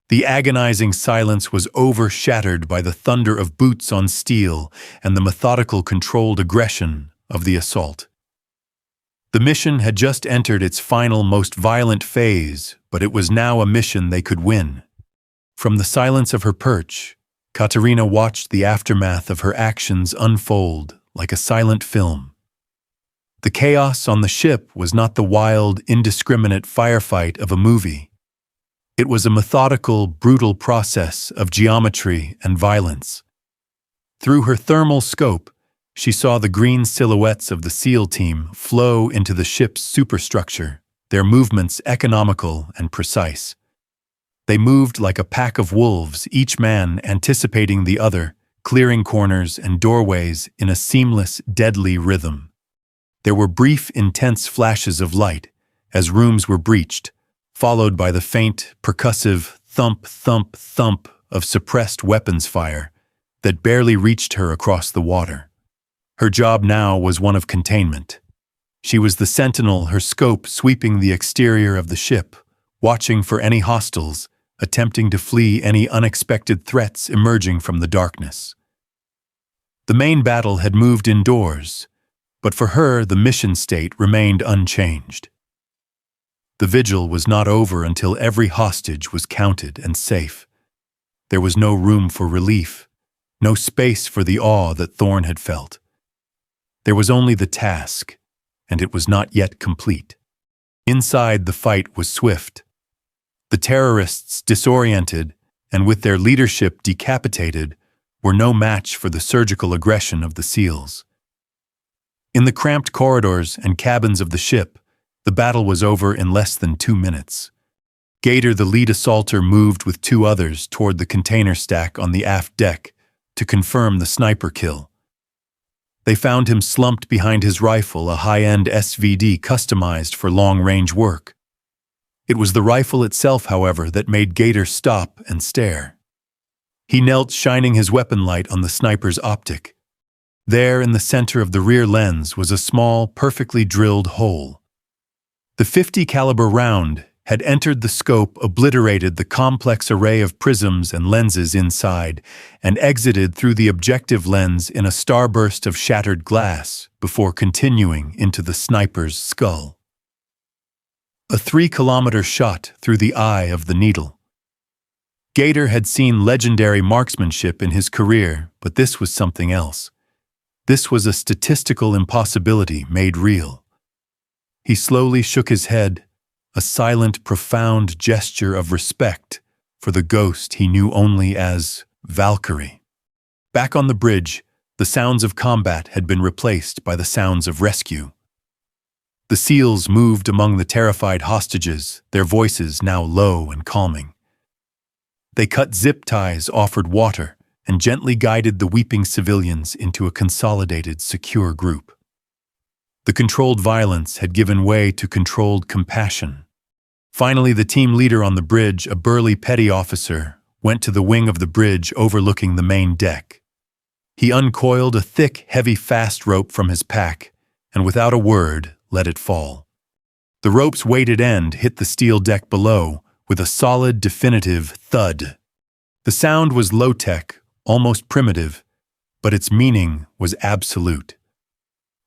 The agonizing silence was overshadowed by the thunder of boots on steel and the methodical, controlled aggression of the assault. The mission had just entered its final, most violent phase, but it was now a mission they could win. From the silence of her perch, Katerina watched the aftermath of her actions unfold like a silent film. The chaos on the ship was not the wild, indiscriminate firefight of a movie. It was a methodical, brutal process of geometry and violence. Through her thermal scope, she saw the green silhouettes of the SEAL team flow into the ship's superstructure, their movements economical and precise. They moved like a pack of wolves, each man anticipating the other, clearing corners and doorways in a seamless, deadly rhythm. There were brief, intense flashes of light as rooms were breached, followed by the faint, percussive thump, thump, thump of suppressed weapons fire that barely reached her across the water. Her job now was one of containment. She was the sentinel, her scope sweeping the exterior of the ship, watching for any hostiles, attempting to flee any unexpected threats emerging from the darkness. The main battle had moved indoors, but for her the mission state remained unchanged. The vigil was not over until every hostage was counted and safe. There was no room for relief, no space for the awe that Thorne had felt. There was only the task, and it was not yet complete. Inside, the fight was swift. The terrorists, disoriented and with their leadership decapitated, were no match for the surgical aggression of the SEALs. In the cramped corridors and cabins of the ship, the battle was over in less than 2 minutes. Gator, the lead assaulter, moved with 2 others toward the container stack on the aft deck to confirm the sniper kill. They found him slumped behind his rifle, a high-end SVD customized for long-range work. It was the rifle itself, however, that made Gator stop and stare. He knelt, shining his weapon light on the sniper's optic. There, in the center of the rear lens, was a small, perfectly drilled hole. The .50 caliber round had entered the scope, obliterated the complex array of prisms and lenses inside, and exited through the objective lens in a starburst of shattered glass before continuing into the sniper's skull. A 3-kilometer shot through the eye of the needle. Gator had seen legendary marksmanship in his career, but this was something else. This was a statistical impossibility made real. He slowly shook his head, a silent, profound gesture of respect for the ghost he knew only as Valkyrie. Back on the bridge, the sounds of combat had been replaced by the sounds of rescue. The SEALs moved among the terrified hostages, their voices now low and calming. They cut zip ties, offered water, and gently guided the weeping civilians into a consolidated, secure group. The controlled violence had given way to controlled compassion. Finally, the team leader on the bridge, a burly petty officer, went to the wing of the bridge overlooking the main deck. He uncoiled a thick, heavy, fast rope from his pack, and without a word, let it fall. The rope's weighted end hit the steel deck below with a solid, definitive thud. The sound was low-tech, almost primitive, but its meaning was absolute.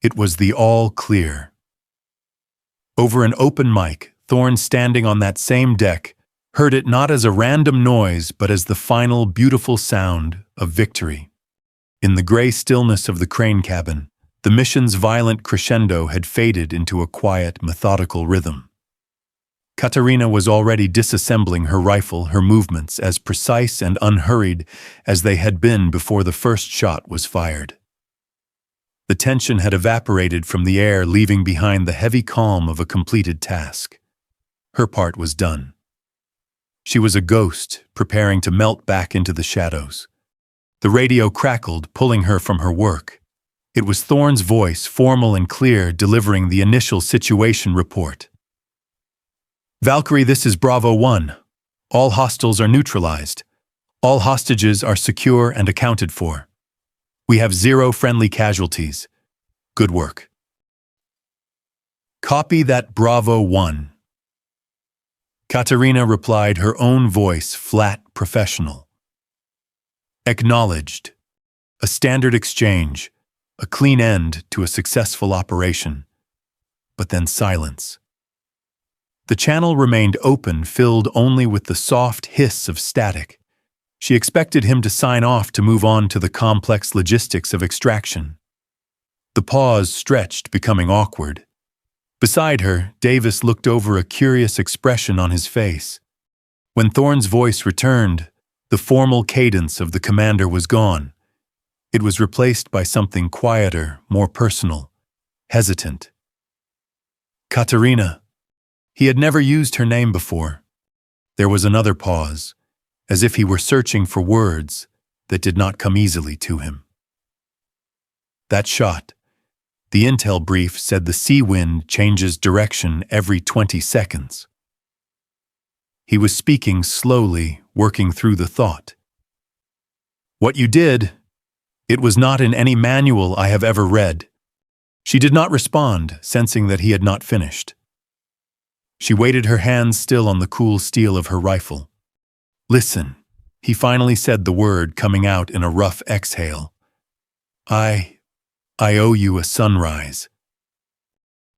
It was the all clear. Over an open mic, Thorne, standing on that same deck, heard it not as a random noise but as the final beautiful sound of victory. In the gray stillness of the crane cabin, the mission's violent crescendo had faded into a quiet, methodical rhythm. Katarina was already disassembling her rifle, her movements as precise and unhurried as they had been before the first shot was fired. The tension had evaporated from the air, leaving behind the heavy calm of a completed task. Her part was done. She was a ghost, preparing to melt back into the shadows. The radio crackled, pulling her from her work. It was Thorne's voice, formal and clear, delivering the initial situation report. Valkyrie, this is Bravo 1. All hostiles are neutralized. All hostages are secure and accounted for. We have 0 friendly casualties. Good work. Copy that, Bravo 1. Katarina replied, her own voice flat, professional. Acknowledged. A standard exchange, a clean end to a successful operation. But then silence. The channel remained open, filled only with the soft hiss of static. She expected him to sign off to move on to the complex logistics of extraction. The pause stretched, becoming awkward. Beside her, Davis looked over, a curious expression on his face. When Thorne's voice returned, the formal cadence of the commander was gone. It was replaced by something quieter, more personal, hesitant. Katerina. He had never used her name before. There was another pause, as if he were searching for words that did not come easily to him. That shot. The intel brief said the sea wind changes direction every 20 seconds. He was speaking slowly, working through the thought. What you did, it was not in any manual I have ever read. She did not respond, sensing that he had not finished. She waited, her hands still on the cool steel of her rifle. Listen, he finally said, the word coming out in a rough exhale. I owe you a sunrise.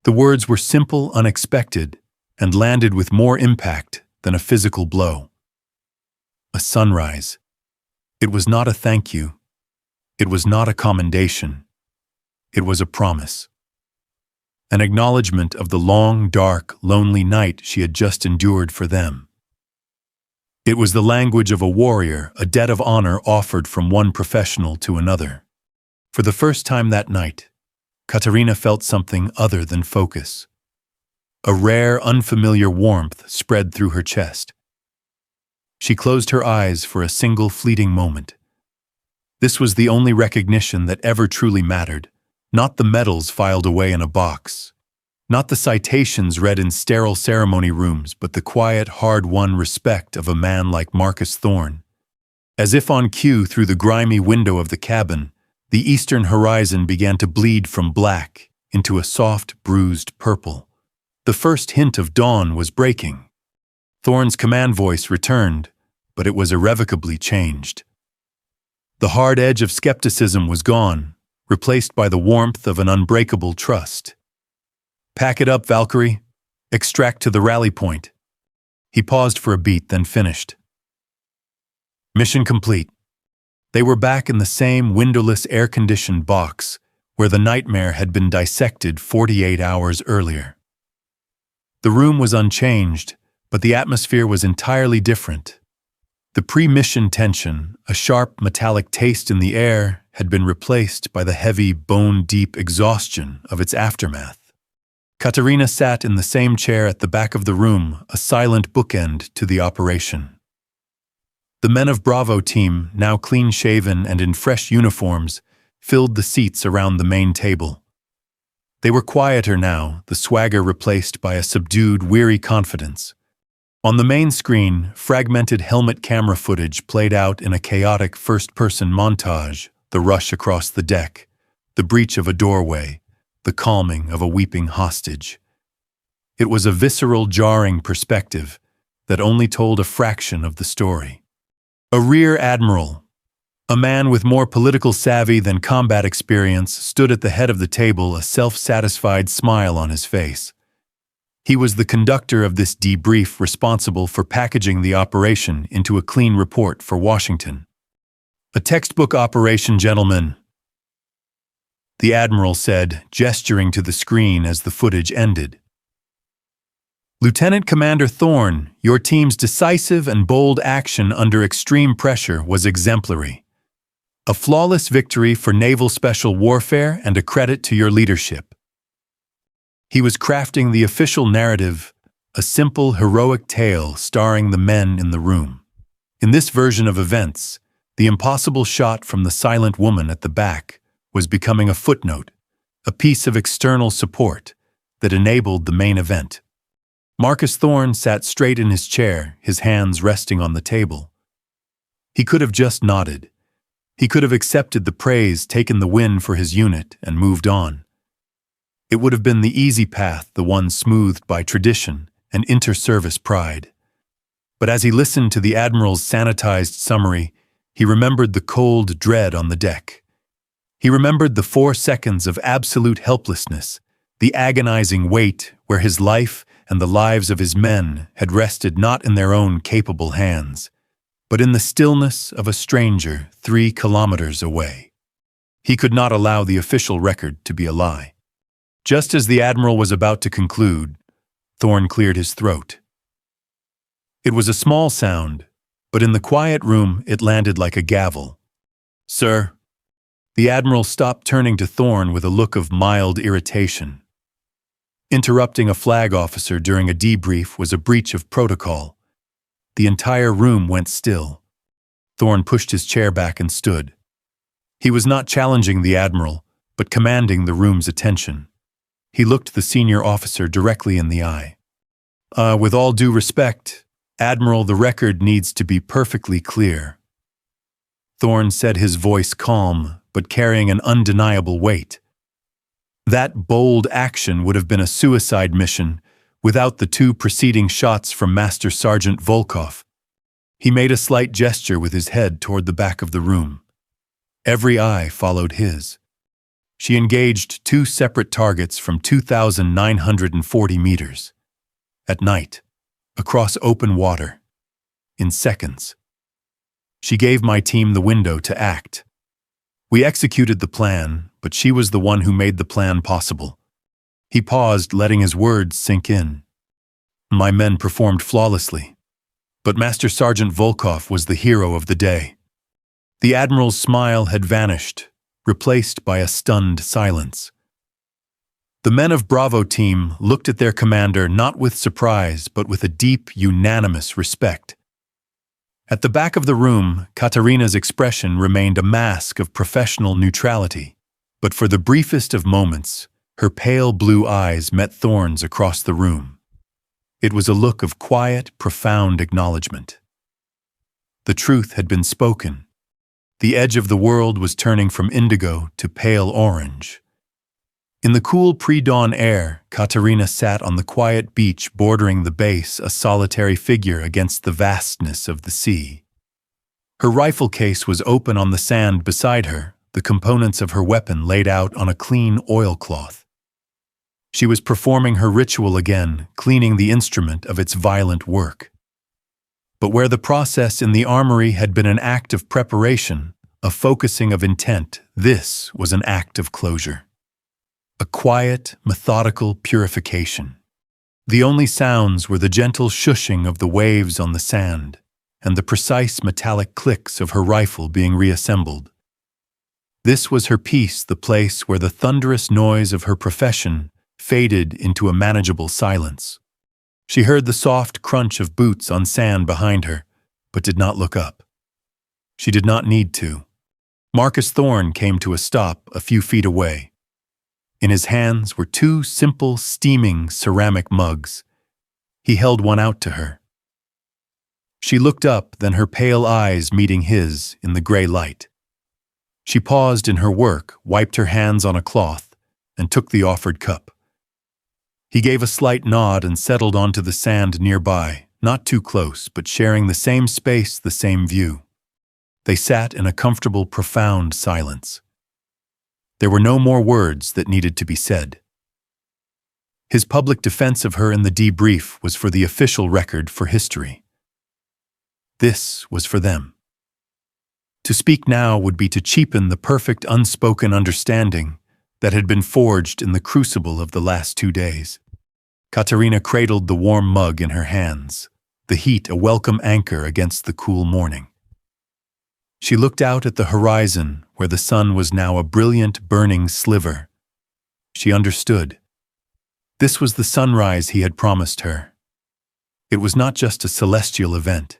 The words were simple, unexpected, and landed with more impact than a physical blow. A sunrise. It was not a thank you. It was not a commendation. It was a promise. An acknowledgement of the long, dark, lonely night she had just endured for them. It was the language of a warrior, a debt of honor offered from one professional to another. For the first time that night, Katerina felt something other than focus. A rare, unfamiliar warmth spread through her chest. She closed her eyes for a single fleeting moment. This was the only recognition that ever truly mattered, not the medals filed away in a box, not the citations read in sterile ceremony rooms, but the quiet, hard-won respect of a man like Marcus Thorne. As if on cue, through the grimy window of the cabin, the eastern horizon began to bleed from black into a soft, bruised purple. The first hint of dawn was breaking. Thorne's command voice returned, but it was irrevocably changed. The hard edge of skepticism was gone, replaced by the warmth of an unbreakable trust. Pack it up, Valkyrie. Extract to the rally point. He paused for a beat, then finished. Mission complete. They were back in the same windowless, air-conditioned box where the nightmare had been dissected 48 hours earlier. The room was unchanged, but the atmosphere was entirely different. The pre-mission tension, a sharp metallic taste in the air, had been replaced by the heavy, bone-deep exhaustion of its aftermath. Katerina sat in the same chair at the back of the room, a silent bookend to the operation. The men of Bravo team, now clean-shaven and in fresh uniforms, filled the seats around the main table. They were quieter now, the swagger replaced by a subdued, weary confidence. On the main screen, fragmented helmet camera footage played out in a chaotic first-person montage, the rush across the deck, the breach of a doorway, the calming of a weeping hostage. It was a visceral, jarring perspective that only told a fraction of the story. A rear admiral, a man with more political savvy than combat experience, stood at the head of the table, a self-satisfied smile on his face. He was the conductor of this debrief, responsible for packaging the operation into a clean report for Washington. A textbook operation, gentlemen, the admiral said, gesturing to the screen as the footage ended. Lieutenant Commander Thorne, your team's decisive and bold action under extreme pressure was exemplary. A flawless victory for naval special warfare and a credit to your leadership. He was crafting the official narrative, a simple, heroic tale starring the men in the room. In this version of events, the impossible shot from the silent woman at the back was becoming a footnote, a piece of external support that enabled the main event. Marcus Thorne sat straight in his chair, his hands resting on the table. He could have just nodded. He could have accepted the praise, taken the win for his unit, and moved on. It would have been the easy path, the one smoothed by tradition and inter-service pride. But as he listened to the Admiral's sanitized summary, he remembered the cold dread on the deck. He remembered the 4 seconds of absolute helplessness, the agonizing wait where his life and the lives of his men had rested not in their own capable hands, but in the stillness of a stranger 3 kilometers away. He could not allow the official record to be a lie. Just as the Admiral was about to conclude, Thorne cleared his throat. It was a small sound, but in the quiet room it landed like a gavel. Sir, The Admiral stopped, turning to Thorne with a look of mild irritation. Interrupting a flag officer during a debrief was a breach of protocol. The entire room went still. Thorne pushed his chair back and stood. He was not challenging the Admiral, but commanding the room's attention. He looked the senior officer directly in the eye. With all due respect, Admiral, the record needs to be perfectly clear." Thorne said, his voice calm, but carrying an undeniable weight. That bold action would have been a suicide mission without the 2 preceding shots from Master Sergeant Volkov. He made a slight gesture with his head toward the back of the room. Every eye followed his. She engaged 2 separate targets from 2,940 meters. At night, across open water, in seconds. She gave my team the window to act. We executed the plan, but she was the one who made the plan possible. He paused, letting his words sink in. My men performed flawlessly, but Master Sergeant Volkov was the hero of the day. The Admiral's smile had vanished, replaced by a stunned silence. The men of Bravo Team looked at their commander not with surprise, but with a deep, unanimous respect. At the back of the room, Katarina's expression remained a mask of professional neutrality, but for the briefest of moments, her pale blue eyes met Thorne's across the room. It was a look of quiet, profound acknowledgement. The truth had been spoken. The edge of the world was turning from indigo to pale orange. In the cool pre-dawn air, Katarina sat on the quiet beach bordering the base, a solitary figure against the vastness of the sea. Her rifle case was open on the sand beside her, the components of her weapon laid out on a clean oilcloth. She was performing her ritual again, cleaning the instrument of its violent work. But where the process in the armory had been an act of preparation, a focusing of intent, this was an act of closure. A quiet, methodical purification. The only sounds were the gentle shushing of the waves on the sand and the precise metallic clicks of her rifle being reassembled. This was her peace, the place where the thunderous noise of her profession faded into a manageable silence. She heard the soft crunch of boots on sand behind her, but did not look up. She did not need to. Marcus Thorne came to a stop a few feet away. In his hands were 2 simple, steaming ceramic mugs. He held one out to her. She looked up, then her pale eyes meeting his in the gray light. She paused in her work, wiped her hands on a cloth, and took the offered cup. He gave a slight nod and settled onto the sand nearby, not too close, but sharing the same space, the same view. They sat in a comfortable, profound silence. There were no more words that needed to be said. His public defense of her in the debrief was for the official record, for history. This was for them. To speak now would be to cheapen the perfect unspoken understanding that had been forged in the crucible of the last 2 days. Katarina cradled the warm mug in her hands, the heat a welcome anchor against the cool morning. She looked out at the horizon, where the sun was now a brilliant, burning sliver. She understood. This was the sunrise he had promised her. It was not just a celestial event.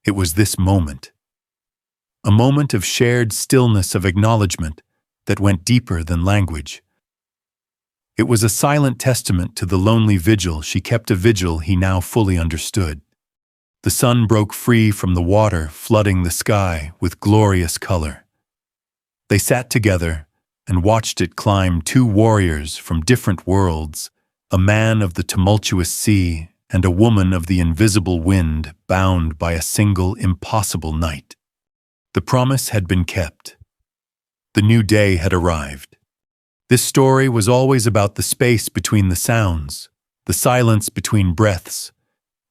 It was this moment. A moment of shared stillness, of acknowledgement that went deeper than language. It was a silent testament to the lonely vigil she kept, a vigil he now fully understood. The sun broke free from the water, flooding the sky with glorious color. They sat together and watched it climb, 2 warriors from different worlds, a man of the tumultuous sea and a woman of the invisible wind, bound by a single impossible night. The promise had been kept. The new day had arrived. This story was always about the space between the sounds, the silence between breaths,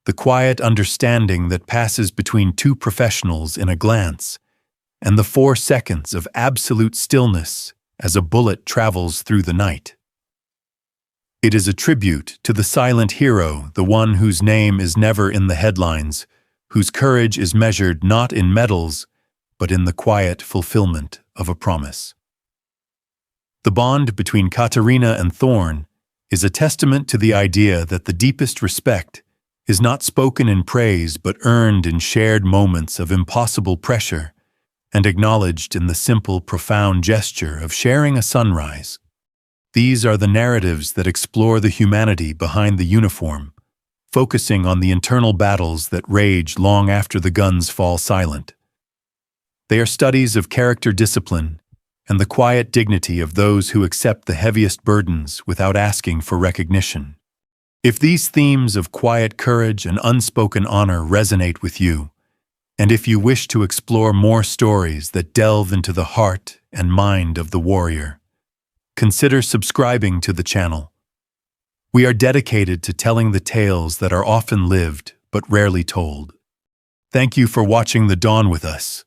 the quiet understanding that passes between 2 professionals in a glance, and the 4 seconds of absolute stillness as a bullet travels through the night. It is a tribute to the silent hero, the one whose name is never in the headlines, whose courage is measured not in medals, but in the quiet fulfillment of a promise. The bond between Katarina and Thorn is a testament to the idea that the deepest respect is not spoken in praise but earned in shared moments of impossible pressure and acknowledged in the simple, profound gesture of sharing a sunrise. These are the narratives that explore the humanity behind the uniform, focusing on the internal battles that rage long after the guns fall silent. They are studies of character discipline and the quiet dignity of those who accept the heaviest burdens without asking for recognition. If these themes of quiet courage and unspoken honor resonate with you, and if you wish to explore more stories that delve into the heart and mind of the warrior, consider subscribing to the channel. We are dedicated to telling the tales that are often lived but rarely told. Thank you for watching The Dawn with us.